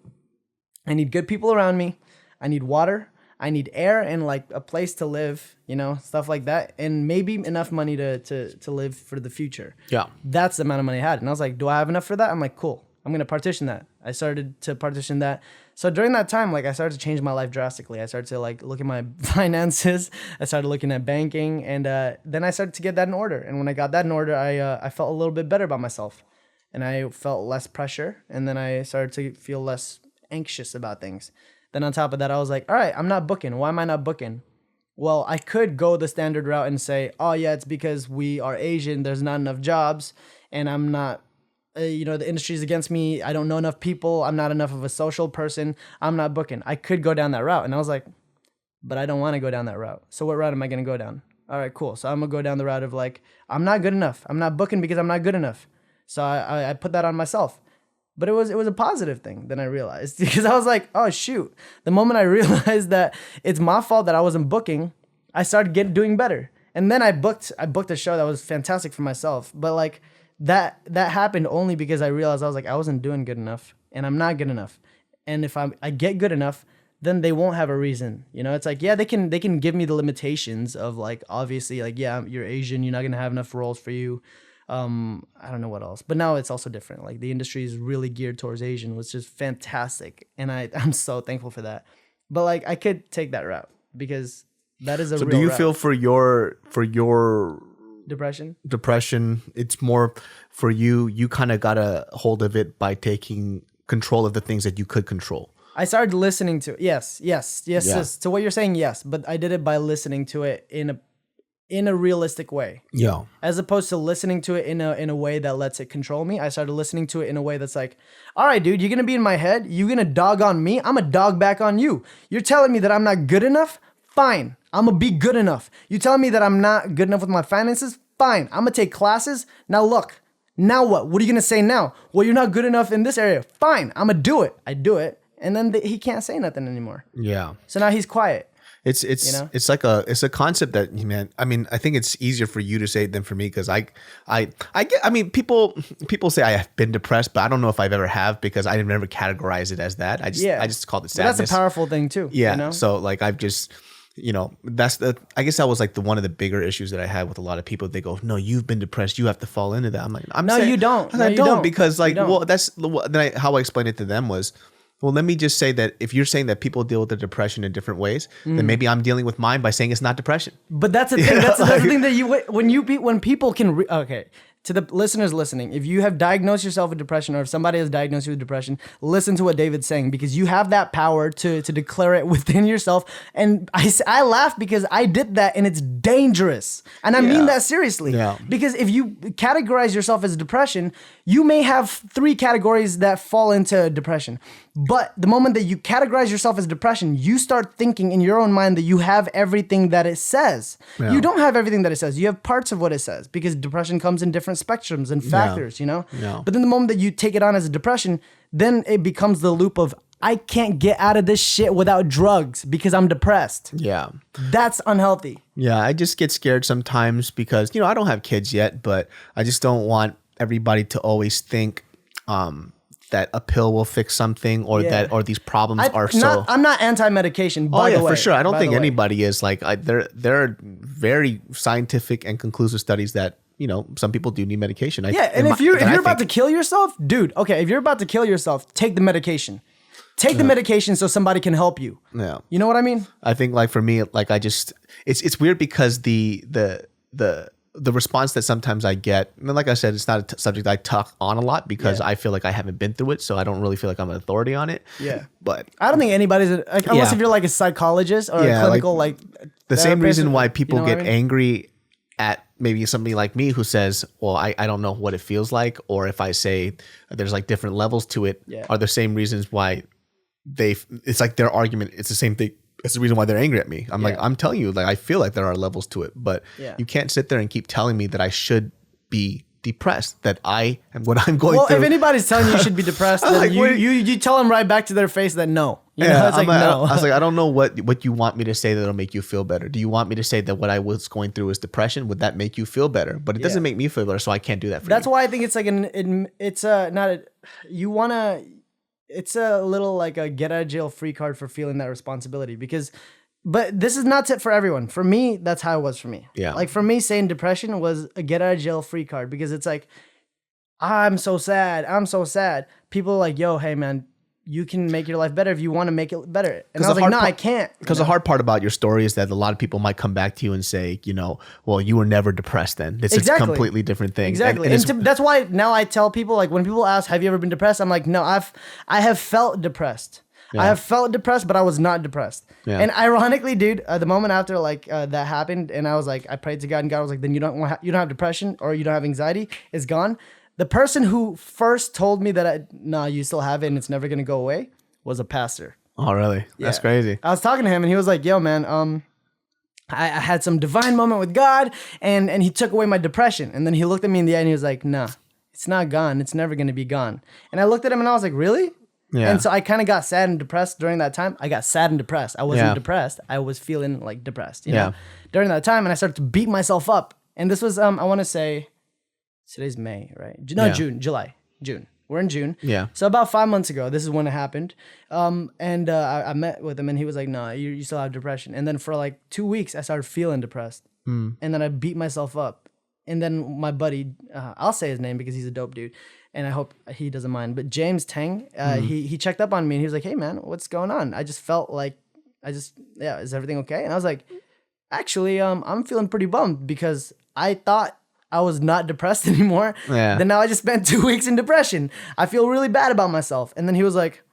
I need good people around me. I need water. I need air and like a place to live, you know, stuff like that. And maybe enough money to live for the future. Yeah. That's the amount of money I had. And I was like, do I have enough for that? I'm like, cool. I'm going to partition that. I started to partition that. So during that time, like I started to change my life drastically. I started to like look at my finances. I started looking at banking, and then I started to get that in order. And when I got that in order, I felt a little bit better about myself, and I felt less pressure. And then I started to feel less anxious about things. Then on top of that, I was like, all right, I'm not booking. Why am I not booking? Well, I could go the standard route and say, oh yeah, it's because we are Asian. There's not enough jobs, and I'm not, the industry's against me. I don't know enough people. I'm not enough of a social person. I'm not booking. I could go down that route. And I was like, but I don't want to go down that route. So what route am I going to go down? All right, cool. So I'm going to go down the route of like, I'm not good enough. I'm not booking because I'm not good enough. So I put that on myself. But it was a positive thing. Then I realized, because I was like, oh shoot. The moment I realized that it's my fault that I wasn't booking, I started doing better. And then I booked a show that was fantastic for myself. But like that happened only because I realized I was like, I wasn't doing good enough, and I'm not good enough. And if I get good enough, then they won't have a reason. You know, it's like, yeah, they can give me the limitations of like, obviously like, yeah, you're Asian, you're not gonna have enough roles for you. I don't know what else, but now it's also different. Like the industry is really geared towards Asian, which is fantastic, and I'm so thankful for that. But like I could take that route because that is a real do you route. feel for your depression, it's more for you kind of got a hold of it by taking control of the things that you could control? I started listening to it. Yes. To what you're saying, yes, but I did it by listening to it in a realistic way. Yeah. As opposed to listening to it in a way that lets it control me. I started listening to it in a way that's like, all right, dude, you're going to be in my head. You're going to dog on me. I'm going to dog back on you. You're telling me that I'm not good enough? Fine. I'm going to be good enough. You telling me that I'm not good enough with my finances? Fine. I'm going to take classes. Now look, now what? What are you going to say now? Well, you're not good enough in this area. Fine. I'm going to do it. I do it. And then he can't say nothing anymore. Yeah. So now he's quiet. It's like a concept that, man, I mean, I think it's easier for you to say it than for me, because people say I have been depressed, but I don't know if I've ever have, because I never categorize it as that. I just called it sadness. But that's a powerful thing too. Yeah. You know? So like I've just, I guess that was like one of the bigger issues that I had with a lot of people. They go, no, you've been depressed. You have to fall into that. I'm like, you don't. I don't, because like, well, that's how I explained it to them was, Well, let me just say that if you're saying that people deal with their depression in different ways, then maybe I'm dealing with mine by saying it's not depression. But that's the thing. That's the thing that when people can. Okay, to the listeners listening, if you have diagnosed yourself with depression, or if somebody has diagnosed you with depression, listen to what David's saying, because you have that power to declare it within yourself. And I laugh because I did that, and it's dangerous. And I mean that seriously. Yeah. Because if you categorize yourself as depression, you may have 3 categories that fall into depression. But the moment that you categorize yourself as depression, you start thinking in your own mind that you have everything that it says. Yeah. You don't have everything that it says. You have parts of what it says, because depression comes in different spectrums and factors, you know? Yeah. But then the moment that you take it on as a depression, then it becomes the loop of, I can't get out of this shit without drugs because I'm depressed. Yeah. That's unhealthy. Yeah. I just get scared sometimes because, I don't have kids yet, but I just don't want everybody to always think that a pill will fix something, or or these problems are so. I'm not anti-medication, by the way. For sure. I don't by think the way. anybody is. Like, there are very scientific and conclusive studies that, some people do need medication. And if you're about to kill yourself, dude, okay, if you're about to kill yourself, take the medication. Take the medication so somebody can help you. Yeah. You know what I mean? I think, like, for me, like, it's weird because the response that sometimes I get, and like I said, it's not a subject I talk on a lot because I feel like I haven't been through it, so I don't really feel like I'm an authority on it. Yeah. But I don't think anybody's, unless if you're like a psychologist or a clinical, like the same therapist, reason why people what get I mean? angry at maybe somebody like me who says, well, I don't know what it feels like, or if I say there's like different levels to it, are the same reasons why it's like their argument. It's the same thing. It's the reason why they're angry at me. I'm like, I'm telling you, like, I feel like there are levels to it, but you can't sit there and keep telling me that I should be depressed, that I am what I'm going through. Well, if anybody's telling you should be depressed, then like, you tell them right back to their face that no. You know, it's like, no. I was like, I don't know what you want me to say that'll make you feel better. Do you want me to say that what I was going through is depression? Would that make you feel better? But it doesn't make me feel better, so I can't do that for you. That's why I think it's like it's a little like a get out of jail free card for feeling that responsibility, but this is not it for everyone. For me, that's how it was for me. Yeah. Like for me, saying depression was a get out of jail free card, because it's like, I'm so sad. People are like, yo, hey man, you can make your life better if you want to make it better. And I was like, no, I can't. Because the hard part about your story is that a lot of people might come back to you and say, well, you were never depressed then. This is a completely different thing. Exactly. And that's why now I tell people, like, when people ask, have you ever been depressed? I'm like, no, I have felt depressed. Yeah. I have felt depressed, but I was not depressed. Yeah. And ironically, dude, the moment after that happened, and I was like, I prayed to God, and God was like, then you don't have depression or you don't have anxiety. It's gone. The person who first told me that you still have it and it's never gonna go away was a pastor. Oh, really? Yeah. That's crazy. I was talking to him and he was like, yo, man, I had some divine moment with God, and he took away my depression. And then he looked at me in the eye and he was like, nah, it's not gone. It's never gonna be gone. And I looked at him and I was like, really? Yeah. And so I kind of got sad and depressed during that time. I got sad and depressed. I wasn't depressed. I was feeling like depressed, you know, during that time. And I started to beat myself up. And this was, I want to say, today's May, right? No, June. We're in June. Yeah. So about 5 months ago, this is when it happened. I met with him and he was like, no, you still have depression. And then for like 2 weeks, I started feeling depressed. And then I beat myself up. And then my buddy, I'll say his name because he's a dope dude, and I hope he doesn't mind, but James Tang, he checked up on me and he was like, hey man, what's going on? I just felt like, is everything okay? And I was like, actually, I'm feeling pretty bummed because I thought I was not depressed anymore. Yeah. Then now I just spent 2 weeks in depression. I feel really bad about myself. And then he was like,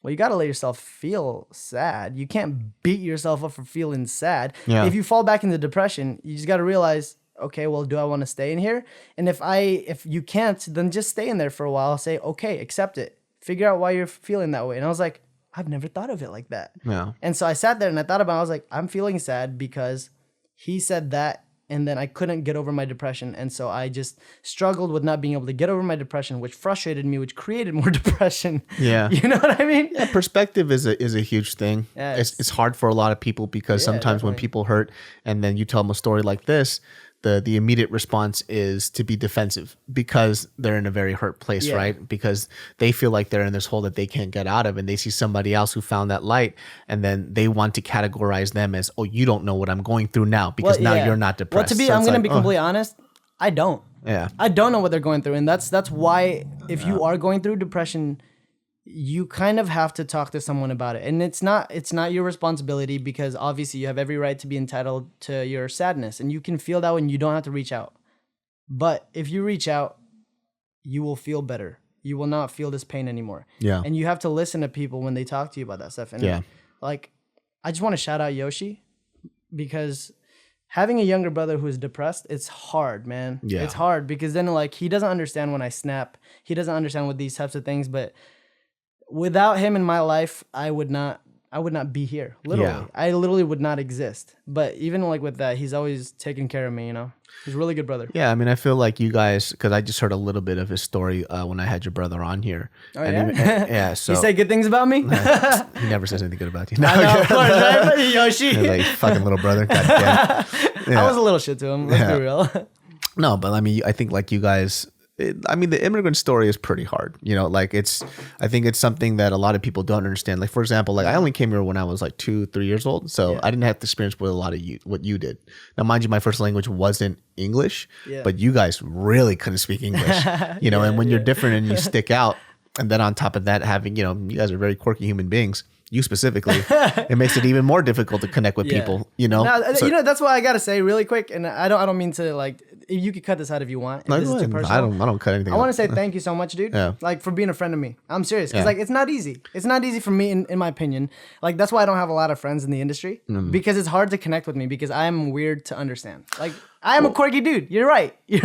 well, you got to let yourself feel sad. You can't beat yourself up for feeling sad. Yeah. If you fall back into depression, you just got to realize, okay, well, do I want to stay in here? And if you can't, then just stay in there for a while. Say, okay, accept it. Figure out why you're feeling that way. And I was like, I've never thought of it like that. Yeah. And so I sat there and I thought about it. I was like, I'm feeling sad because he said that, and then I couldn't get over my depression. And so I just struggled with not being able to get over my depression, which frustrated me, which created more depression. Yeah. You know what I mean? Yeah, perspective is a huge thing. Yeah, it's hard for a lot of people because sometimes when people hurt and then you tell them a story like this, the immediate response is to be defensive because they're in a very hurt place, right? Because they feel like they're in this hole that they can't get out of, and they see somebody else who found that light, and then they want to categorize them as, oh, you don't know what I'm going through now because you're not depressed. Well, I'm going to be completely honest, I don't. Yeah. I don't know what they're going through, and that's why if you are going through depression, you kind of have to talk to someone about it. And it's not your responsibility, because obviously you have every right to be entitled to your sadness, and you can feel that when you don't have to reach out. But if you reach out, you will feel better. You will not feel this pain anymore. Yeah. And you have to listen to people when they talk to you about that stuff. And like, I just want to shout out Yoshi, because having a younger brother who is depressed, it's hard, man. Yeah. It's hard, because then like he doesn't understand when I snap. He doesn't understand with these types of things. But without him in my life, I would not be here. Literally. Yeah. I literally would not exist. But even like with that, he's always taking care of me, you know? He's a really good brother. Yeah, I mean, I feel like you guys, because I just heard a little bit of his story when I had your brother on here. Oh, and yeah? Yeah, so. You say good things about me? He never says anything good about you. No, I know, of course, right? Yoshi. He's like, fucking little brother. God damn. I was a little shit to him. Let's be real. No, but I mean, I think like you guys, the immigrant story is pretty hard. You know, like I think it's something that a lot of people don't understand. Like, for example, like I only came here when I was like 2-3 years old. So I didn't have to experience with a lot of what you did. Now, mind you, my first language wasn't English, but you guys really couldn't speak English, you know, and when you're different and you stick out, and then on top of that, having, you know, you guys are very quirky human beings. You specifically, it makes it even more difficult to connect with people, you know? Now, So- you know, that's what I got to say really quick. And I don't mean to like, you could cut this out if you want. No, If this go is too ahead. personal. I don't cut anything I want out. to say thank you so much, dude. Yeah. Like for being a friend of me. I'm serious. Cause Yeah. like, it's not easy. It's not easy for me in my opinion. Like that's why I don't have a lot of friends in the industry, because it's hard to connect with me, because I am weird to understand. Like I am a quirky dude. You're right. You're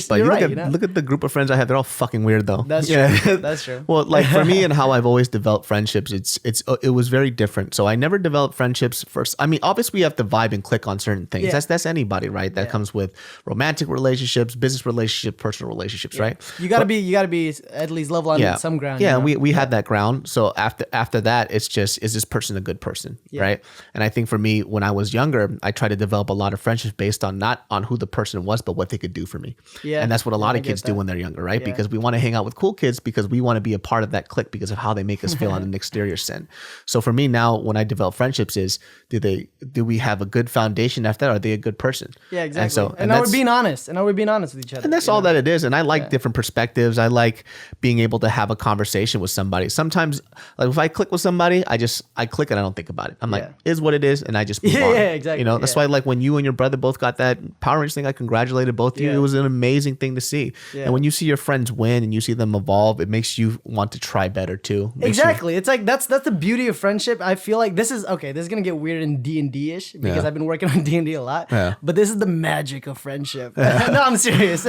But you're right. look at the group of friends I have. They're all fucking weird though. That's true. That's true. Well, like for me and how I've always developed friendships, it was very different. So I never developed friendships first. I mean, obviously we have to vibe and click on certain things. Yeah. That's anybody, right? That comes with romantic relationships, business relationships, personal relationships, right? You gotta be at least level on some ground. Yeah, you know? we had that ground. So after that, it's just, is this person a good person, right? And I think for me, when I was younger, I tried to develop a lot of friendships based on not on who the person was, but what they could do for me. Yeah. And that's what a lot I of get kids do that. when they're younger, right? Yeah. Because we want to hang out with cool kids because we want to be a part of that clique because of how they make us feel on an exterior sense. So for me now, when I develop friendships, is do we have a good foundation after that? Are they a good person? Yeah, exactly. And so, And now we're being honest. And now we're being honest with each other. and that's all that it is. And I like different perspectives. I like being able to have a conversation with somebody. Sometimes, like if I click with somebody, I click and I don't think about it. I'm like, is what it is, and I just move on. Yeah, exactly. You know, that's why like when you and your brother both got that Power Rangers thing, I congratulated both of you. Yeah. It was an amazing thing to see. Yeah. And when you see your friends win and you see them evolve, it makes you want to try better too. Makes you- Exactly. It's like that's the beauty of friendship. I feel like this is gonna get weird in D&D-ish because Yeah. I've been working on D&D a lot. Yeah. But this is the magic of friendship. No, I'm serious.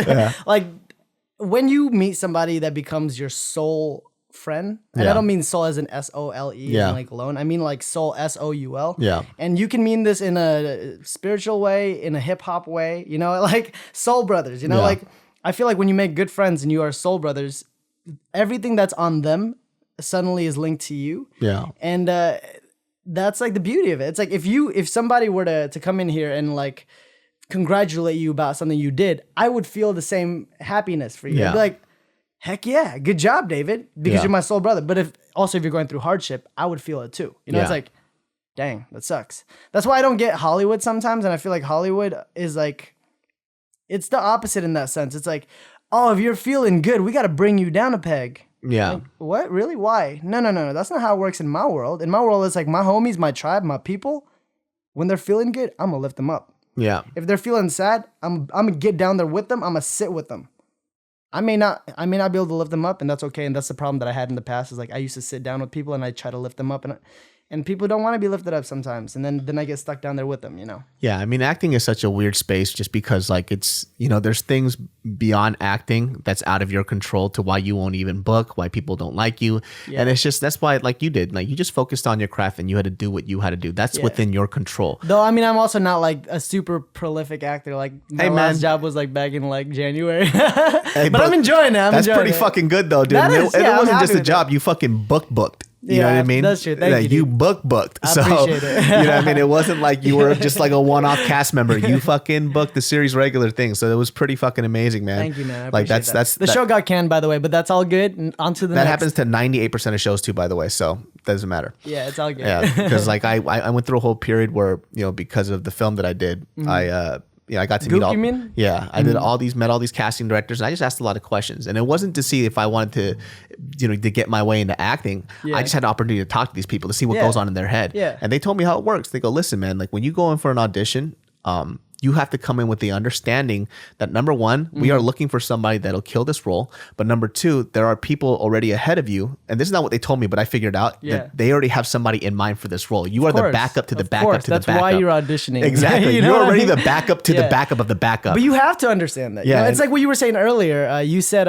Like when you meet somebody that becomes your soul friend, and Yeah. I don't mean soul as in SOLE, Yeah. like alone. I mean like soul SOUL. Yeah. And you can mean this in a spiritual way, in a hip hop way, you know, like soul brothers, you know, Yeah. like I feel like when you make good friends and you are soul brothers, everything that's on them suddenly is linked to you. Yeah. And that's like the beauty of it. It's like if somebody were to come in here and like congratulate you about something you did, I would feel the same happiness for you. Yeah. I'd be like, heck yeah, good job, David, because Yeah. you're my soul brother. But if you're going through hardship, I would feel it too. You know, it's Yeah. like, dang, that sucks. That's why I don't get Hollywood sometimes. And I feel like Hollywood is like, it's the opposite in that sense. It's like, oh, if you're feeling good, we got to bring you down a peg. Yeah. Like, what? Really? Why? No. That's not how it works in my world. In my world, it's like my homies, my tribe, my people, when they're feeling good, I'm going to lift them up. Yeah. If they're feeling sad, I'm going to get down there with them. I'm going to sit with them. I may not be able to lift them up, and that's okay. And that's the problem that I had in the past is like I used to sit down with people and I try to lift them up, and people don't want to be lifted up sometimes. And then I get stuck down there with them, you know? Yeah, I mean, acting is such a weird space just because, like, it's, you know, there's things beyond acting that's out of your control to why you won't even book, why people don't like you. Yeah. And it's just, that's why, like you did, like, you just focused on your craft and you had to do what you had to do. That's within your control. Though, I mean, I'm also not like a super prolific actor. Like, my Hey, last man. job was like back in like January. Hey, but I'm enjoying it. That's pretty fucking good, though, dude. That And is, it yeah, I'm wasn't happy just a with job. You fucking booked. You know Yeah, what I mean? that's true. Thank you, You dude. booked. I So, appreciate it. you know what I mean? It wasn't like you were just like a one-off cast member. You fucking booked the series regular thing. So it was pretty fucking amazing, man. Thank you, man. I like appreciate that's that. The show got canned, by the way, but that's all good. And on to the that next. happens to 98% of shows too, by the way. So it doesn't matter. Yeah, it's all good. Yeah, because like I went through a whole period where, you know, because of the film that I did, Mm-hmm. I got to Goop, meet all. you mean? Yeah, I met all these casting directors, and I just asked a lot of questions. And it wasn't to see if I wanted to get my way into acting. Yeah. I just had an opportunity to talk to these people to see what Yeah. goes on in their head. Yeah. And they told me how it works. They go, listen, man, like when you go in for an audition, you have to come in with the understanding that number one, we are looking for somebody that'll kill this role. But number two, there are people already ahead of you. And this is not what they told me, but I figured out that they already have somebody in mind for this role. You are the backup to the backup to the backup. That's why you're auditioning. Exactly. You're already the backup to the backup of the backup. But you have to understand that. Yeah. You know, it's like what you were saying earlier. You said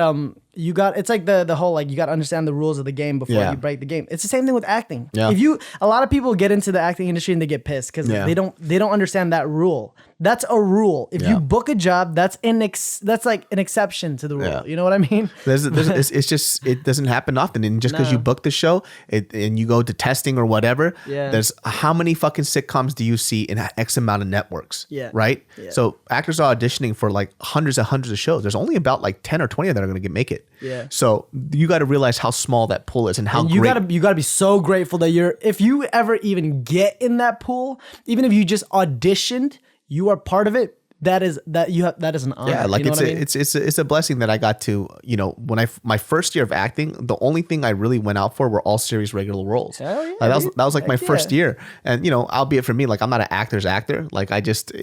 it's like the whole like you got to understand the rules of the game before you break the game. It's the same thing with acting. Yeah. A lot of people get into the acting industry and they get pissed because they don't understand that rule. That's a rule. If you book a job, that's like an exception to the rule. Yeah. You know what I mean? It's just it doesn't happen often. And just because you book the show and you go to testing or whatever, there's how many fucking sitcoms do you see in X amount of networks? Yeah. Right? Yeah. So actors are auditioning for like hundreds of shows. There's only about like 10 or 20 that are going to make it. Yeah. So you got to realize how small that pool is and how you got to be so grateful that if you ever even get in that pool, even if you just auditioned, you are part of it. That is an honor. Yeah, like you know it's a blessing that I got to, when my first year of acting, the only thing I really went out for were all series regular roles. Hell yeah, like that was like my first year. And albeit for me, like I'm not an actor's actor. Like I just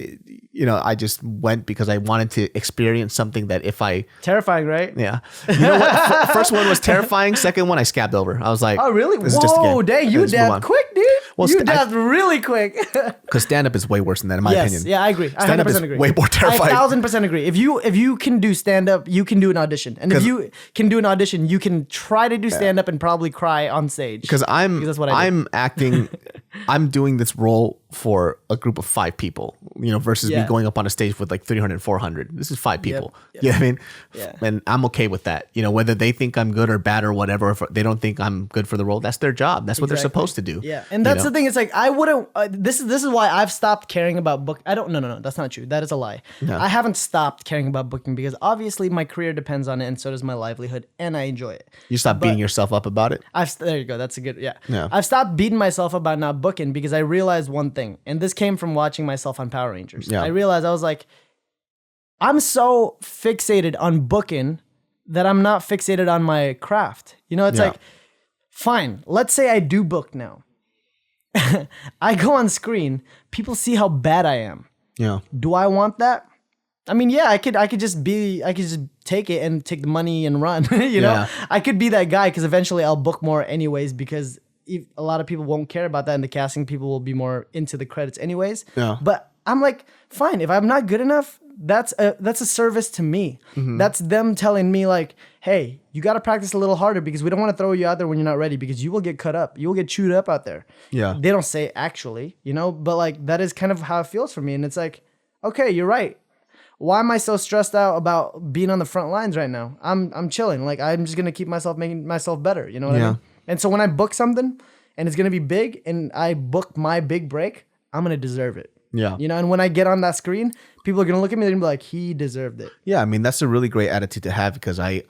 went because I wanted to experience something that if I terrifying, right? Yeah. You know what? First one was terrifying. Second one I scabbed over. I was like, oh really? Whoa, dang, you dabbed quick, dude. Well, you dabbed really quick. Because stand up is way worse than that, in my opinion. Yeah, I agree. Stand up is way more terrifying. I 1000% agree. If you can do stand up, you can do an audition, and if you can do an audition, you can try to do stand up and probably cry on stage. Because I'm acting, I'm doing this role for a group of 5 people, versus me going up on a stage with like 300, 400. This is 5 people. Yep. You know what I mean? Yeah. And I'm okay with that. Whether they think I'm good or bad or whatever, if they don't think I'm good for the role, that's their job. That's what they're supposed to do. Yeah. And that's the thing. It's like, I wouldn't, this is why I've stopped caring about book. No, that's not true. That is a lie. No. I haven't stopped caring about booking because obviously my career depends on it and so does my livelihood and I enjoy it. You stop beating yourself up about it? There you go. That's a good, yeah. I've stopped beating myself about not booking because I realized one thing, and this came from watching myself on Power Rangers. Yeah. I realized I was like, I'm so fixated on booking that I'm not fixated on my craft. It's like, fine, let's say I do book now. I go on screen, people see how bad I am. Yeah. Do I want that? I mean, yeah, I could just take it and take the money and run. I could be that guy because eventually I'll book more anyways because a lot of people won't care about that and the casting people will be more into the credits anyways. Yeah. But I'm like, fine, if I'm not good enough, that's a service to me. Mm-hmm. That's them telling me like, hey, you got to practice a little harder because we don't want to throw you out there when you're not ready because you will get cut up. You will get chewed up out there. Yeah. They don't say actually, but like that is kind of how it feels for me. And it's like, okay, you're right. Why am I so stressed out about being on the front lines right now? I'm chilling. Like I'm just going to making myself better. You know what I mean? And so when I book something and it's going to be big and I book my big break, I'm going to deserve it. Yeah. And when I get on that screen, people are going to look at me and be like, he deserved it. Yeah. I mean, that's a really great attitude to have because I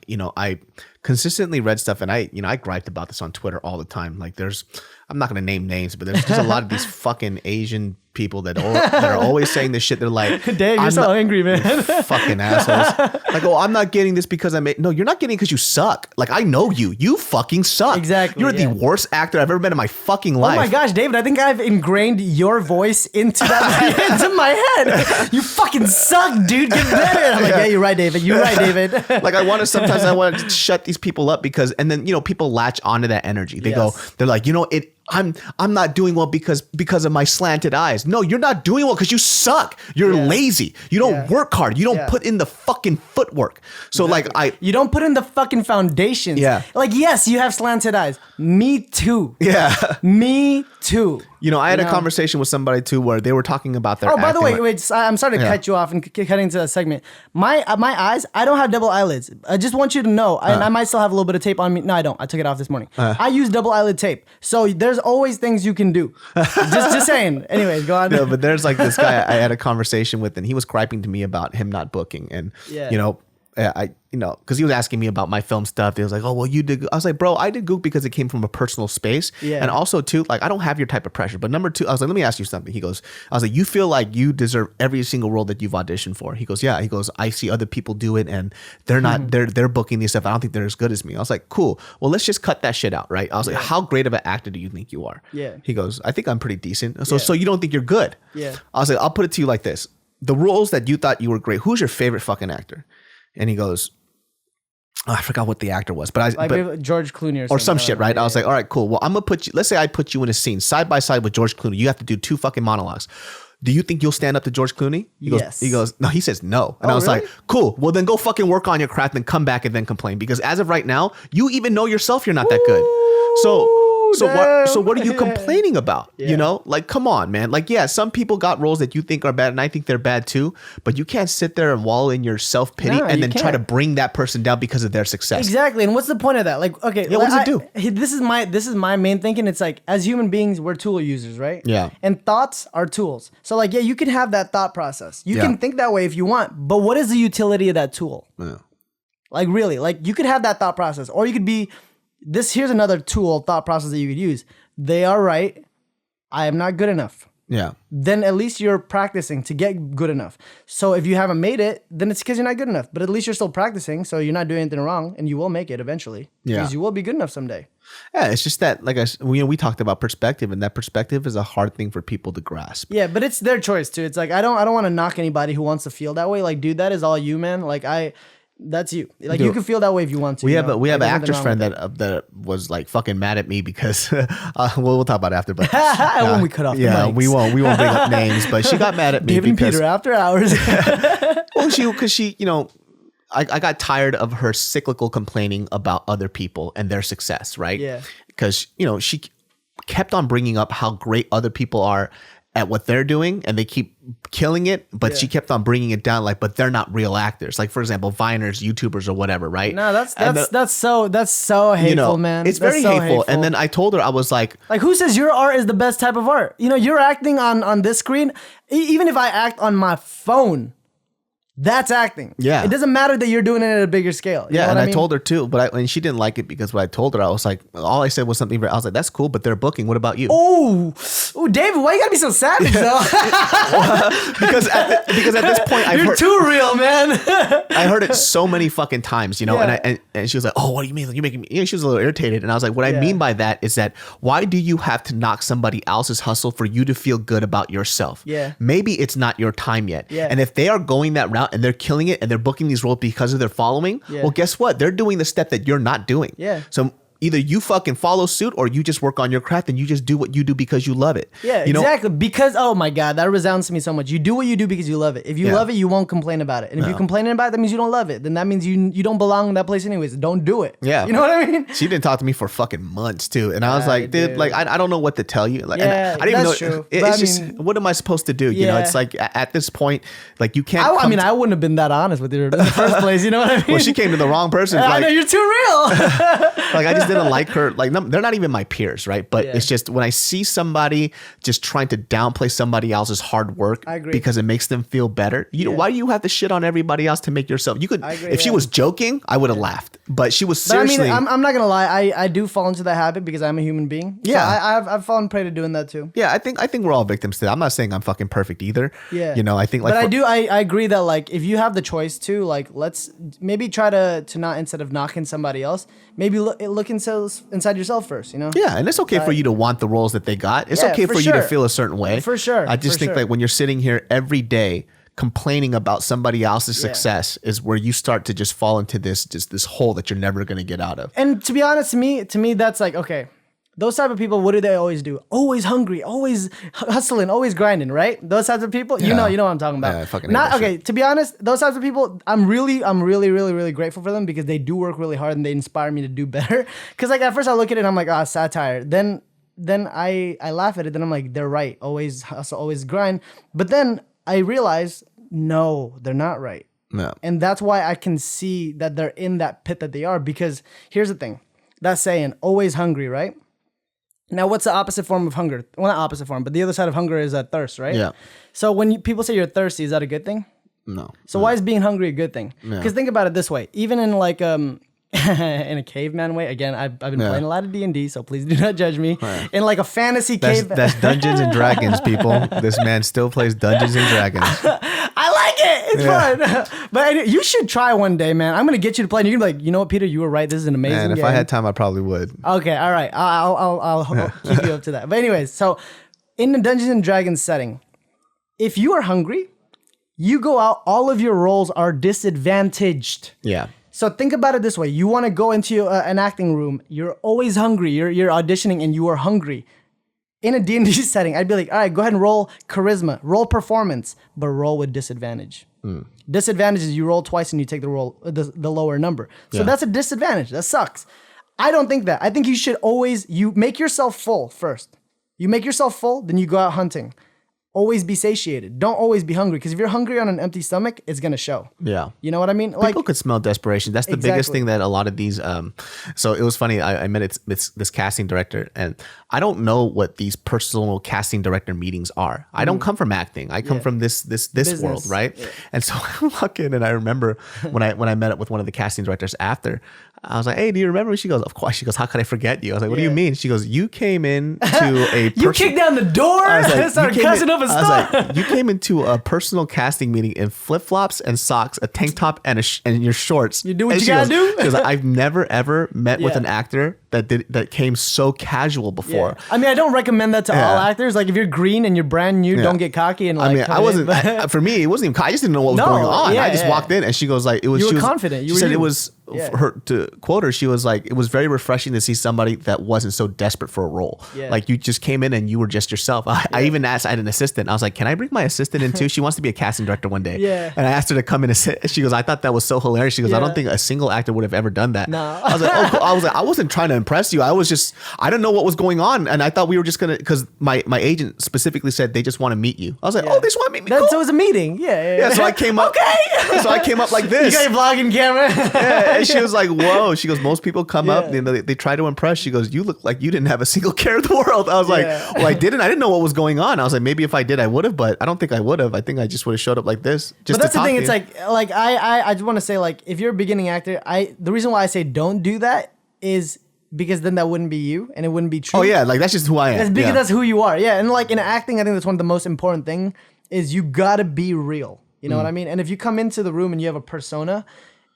consistently read stuff and I griped about this on Twitter all the time. Like I'm not going to name names, but there's just a lot of these fucking Asian people that are always saying this shit. They're like, Dave, you're so angry, man. Fucking assholes. Like, oh, I'm not getting this because no, you're not getting it because you suck. Like, I know you. You fucking suck. Exactly. You're the worst actor I've ever been in my fucking life. Oh my gosh, David, I think I've ingrained your voice into my head. You fucking suck, dude. Get better. I'm like, yeah, you're right, David. You're right, David. Like, I want to shut these people up because, and then, people latch onto that energy. They're like, I'm not doing well because of my slanted eyes. No, you're not doing well because you suck. You're lazy. You don't work hard. You don't put in the fucking footwork. So you don't put in the fucking foundations. Yeah. Like, yes, you have slanted eyes. Me too. Yeah. Me too. I had a conversation with somebody too where they were talking about their by the way, I'm sorry to cut you off and cut into that segment. My eyes, I don't have double eyelids. I just want you to know, I might still have a little bit of tape on me. No, I don't. I took it off this morning. I use double eyelid tape. So there's always things you can do. just saying. Anyways, go on. No, but there's like this guy I had a conversation with and he was griping to me about him not booking. And, because he was asking me about my film stuff. He was like, oh, well, you did. I was like, bro, I did Goop because it came from a personal space. Yeah. And also, too, like, I don't have your type of pressure. But number two, I was like, let me ask you something. He goes, I was like, you feel like you deserve every single role that you've auditioned for? He goes, yeah. He goes, I see other people do it and they're not, they're booking these stuff. I don't think they're as good as me. I was like, cool. Well, let's just cut that shit out, right? I was like, how great of an actor do you think you are? Yeah. He goes, I think I'm pretty decent. So you don't think you're good? Yeah. I was like, I'll put it to you like this. The roles that you thought you were great, who's your favorite fucking actor? And he goes, oh, I forgot what the actor was, but George Clooney or some shit, right? I was like, all right, cool. Well, I'm gonna put you. Let's say I put you in a scene side by side with George Clooney. You have to do 2 fucking monologues. Do you think you'll stand up to George Clooney? Yes. He goes, no. He says no, and I was really? like, cool. Well, then go fucking work on your craft and come back and then complain because as of right now, you even know yourself you're not that good. So what are you complaining about? Yeah. You know, like, come on, man. Like, yeah, some people got roles that you think are bad, and I think they're bad too. But you can't sit there and wallow in your self pity and then try to bring that person down because of their success. Exactly. And what's the point of that? Like, okay, yeah, what does it do? This is my main thinking. It's like, as human beings, we're tool users, right? Yeah. And thoughts are tools. So like, yeah, you can have that thought process. You can think that way if you want. But what is the utility of that tool? Yeah. Like, really, like, you could have that thought process, or you could be. Here's another tool, thought process that you could use. They are right. I am not good enough. Yeah. Then at least you're practicing to get good enough. So if you haven't made it, then it's because you're not good enough. But at least you're still practicing, so you're not doing anything wrong, and you will make it eventually. Yeah. Because you will be good enough someday. Yeah, it's just that, like, we talked about perspective, and that perspective is a hard thing for people to grasp. Yeah, but it's their choice too. It's like, I don't want to knock anybody who wants to feel that way. Like, dude, that is all you, man. Like, that's you. Like, dude, you can feel that way if you want to. We have an actress friend that was like fucking mad at me because we'll talk about it after. But when we cut off, the mics. we won't bring up names. But she got mad at me. David and Peter after hours. Well, because she, I got tired of her cyclical complaining about other people and their success, right? Yeah. Because she kept on bringing up how great other people are at what they're doing and they keep killing it, but she kept on bringing it down, like, but they're not real actors. Like, for example, Viners, YouTubers, or whatever, right? No, that's so hateful, man. It's very hateful. And then I told her, I was like, who says your art is the best type of art? You're acting on this screen. Even if I act on my phone, that's acting. Yeah. It doesn't matter that you're doing it at a bigger scale. You know and what I mean? told her too, and she didn't like it because what I told her, I was like, all I said was something. I was like, that's cool, but they're booking. What about you? Oh, David, why you gotta be so savage though? because at this point, you're too real, man. I heard it so many fucking times, Yeah. and she was like, oh, what do you mean? You're making me. She was a little irritated, and I was like, what I mean by that is that why do you have to knock somebody else's hustle for you to feel good about yourself? Yeah. Maybe it's not your time yet. Yeah. And if they are going that route and they're killing it and they're booking these roles because of their following, well, guess what? They're doing the step that you're not doing. Yeah. So either you fucking follow suit or you just work on your craft and you just do what you do because you love it. Yeah, exactly. Because, oh my God, that resounds to me so much. You do what you do because you love it. If you love it, you won't complain about it. And if you're complaining about it, that means you don't love it. Then that means you don't belong in that place anyways. Don't do it. Yeah. You know what I mean? She didn't talk to me for fucking months too. And I was like, dude, like, I don't know what to tell you. Like, and I didn't even know. True. It's just, what am I supposed to do? You know, it's like at this point, like, you can't. I wouldn't have been that honest with you in the first place. You know what I mean? Well, she came to the wrong person. I know, you're too real. Like, I just didn't like her. Like, they're not even my peers, right? But it's just when I see somebody just trying to downplay somebody else's hard work because it makes them feel better. You know, why do you have to shit on everybody else to make yourself? You could, if she was joking, I would have laughed. But she was seriously. But I mean, I'm not gonna lie. I do fall into that habit because I'm a human being. Yeah, so I've fallen prey to doing that too. Yeah, I think we're all victims to that. I'm not saying I'm fucking perfect either. Yeah, you know, I think like. But I agree that, like, if you have the choice to, like, let's maybe try to not, instead of knocking somebody else, maybe look inside yourself first. You know. Yeah, and it's okay for you to want the roles that they got. It's okay for you to feel a certain way. For sure. I just think that when you're sitting here every day complaining about somebody else's success is where you start to just fall into this hole that you're never going to get out of. And to be honest, to me that's like, okay, those type of people, what do they always do? Always hungry, always hustling, always grinding, right? Those types of people, you know what I'm talking about. Yeah, I fucking hate that shit. To be honest, those types of people, I'm really, really grateful for them because they do work really hard and they inspire me to do better. Because, like, at first I look at it and I'm like, satire. Then I laugh at it. Then I'm like, they're right. Always hustle, always grind. But then I realize, no, they're not right. No. And that's why I can see that they're in that pit that they are. Because here's the thing. That saying, always hungry, right? Now, what's the opposite form of hunger? Well, not opposite form, but the other side of hunger is thirst, right? Yeah. So when people say you're thirsty, is that a good thing? No. So why is being hungry a good thing? Because think about it this way. Even in like in a caveman way. Again, I've been playing a lot of D&D, so please do not judge me. In like a fantasy cave. That's Dungeons and Dragons, people. This man still plays Dungeons and Dragons. I like it. It's fun. But you should try one day, man. I'm gonna get you to play, and you're gonna be like, you know what, Peter, you were right. This is an amazing And if game. I had time, I probably would. Okay, all right. I'll keep you up to that. But anyways, so in the Dungeons and Dragons setting, if you are hungry, you go out, all of your rolls are disadvantaged. Yeah. So think about it this way. You want to go into an acting room. You're always hungry. You're auditioning and you are hungry. In a D&D setting, I'd be like, all right, go ahead and roll charisma, roll performance, but roll with disadvantage. Disadvantage is you roll twice and you take the lower number. So that's a disadvantage. That sucks. I don't think that. I think you should always, you make yourself full first. You make yourself full, then you go out hunting. Always be satiated. Don't always be hungry. Because if you're hungry on an empty stomach, it's going to show. Yeah. You know what I mean? People could smell desperation. That's the biggest thing that a lot of these. So it was funny. I met this casting director, and I don't know what these personal casting director meetings are. I don't come from acting. I come from this world, right? Yeah. And so I walk in, and I remember when I met up with one of the casting directors after. I was like, hey, do you remember? She goes, of course. She goes, how could I forget you? I was like, what do you mean? She goes, you came in to a you kicked down the door and started cussing up a star. I was like, you came into a personal casting meeting in flip-flops and socks, a tank top, and your shorts. You do what you gotta do? Because I've never, ever met with an actor that came so casual before. Yeah. I mean, I don't recommend that to all actors. Like, if you're green and you're brand new, don't get cocky and like. I mean, I wasn't. For me, it wasn't even. I just didn't know what was going on. Yeah, I just walked in, and she goes like, "It was." You were she was confident. She said it was. Her, to quote her, she was like, "It was very refreshing to see somebody that wasn't so desperate for a role. Yeah. Like you just came in and you were just yourself." I even asked. I had an assistant. I was like, "Can I bring my assistant in too? She wants to be a casting director one day." Yeah. And I asked her to come in and sit. She goes, "I thought that was so hilarious." She goes, "I don't think a single actor would have ever done that." No. I was like, "Oh, cool." I wasn't trying to impress you. I was just, I didn't know what was going on, and I thought we were just gonna, because my agent specifically said they just want to meet you. I was like, "Oh, they just want to meet me." Cool. So it was a meeting. Yeah. So I came up. Okay. So I came up like this. You got your vlogging camera. Yeah, and she was like, "Whoa!" She goes, "Most people come up, and they try to impress." She goes, "You look like you didn't have a single care in the world." I was like, "Well, I didn't. I didn't know what was going on." I was like, "Maybe if I did, I would have, but I don't think I would have. I think I just would have showed up like this." Just but that's to the thing. talk It's like I just want to say, like, if you're a beginning actor, the reason why I say don't do that is because then that wouldn't be you and it wouldn't be true. Oh yeah, like that's just who I am. That's because that's who you are. Yeah, and like in acting, I think that's one of the most important thing is you gotta be real. You know what I mean? And if you come into the room and you have a persona,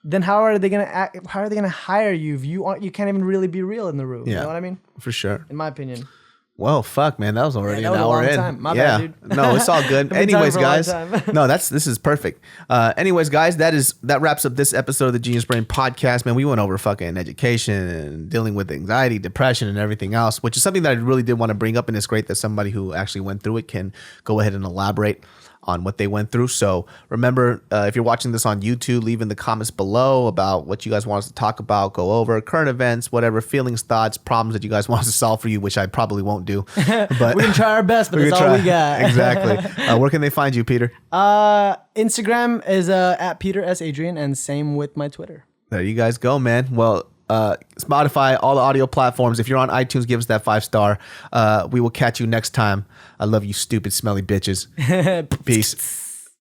then how are they gonna act? How are they gonna hire you if you can't even really be real in the room? Yeah, you know what I mean? For sure. In my opinion. Well, fuck, man, that was already that an was a hour long in. time. My bad, dude. No, it's all good. I've been Anyways, talking for a long guys, time. no, this is perfect. Anyways, guys, that wraps up this episode of the Genius Brain podcast. Man, we went over fucking education and dealing with anxiety, depression, and everything else, which is something that I really did want to bring up, and it's great that somebody who actually went through it can go ahead and elaborate on what they went through. So remember, if you're watching this on YouTube, leave in the comments below about what you guys want us to talk about, go over current events, whatever, feelings, thoughts, problems that you guys want us to solve for you, which I probably won't do. But we can try our best, but that's all we got. Exactly. Where can they find you, Peter? Instagram is at Peter S. Adrian, and same with my Twitter. There you guys go, man. Well, Spotify, all the audio platforms. If you're on iTunes, give us that 5-star. We will catch you next time. I love you, stupid, smelly bitches. Peace.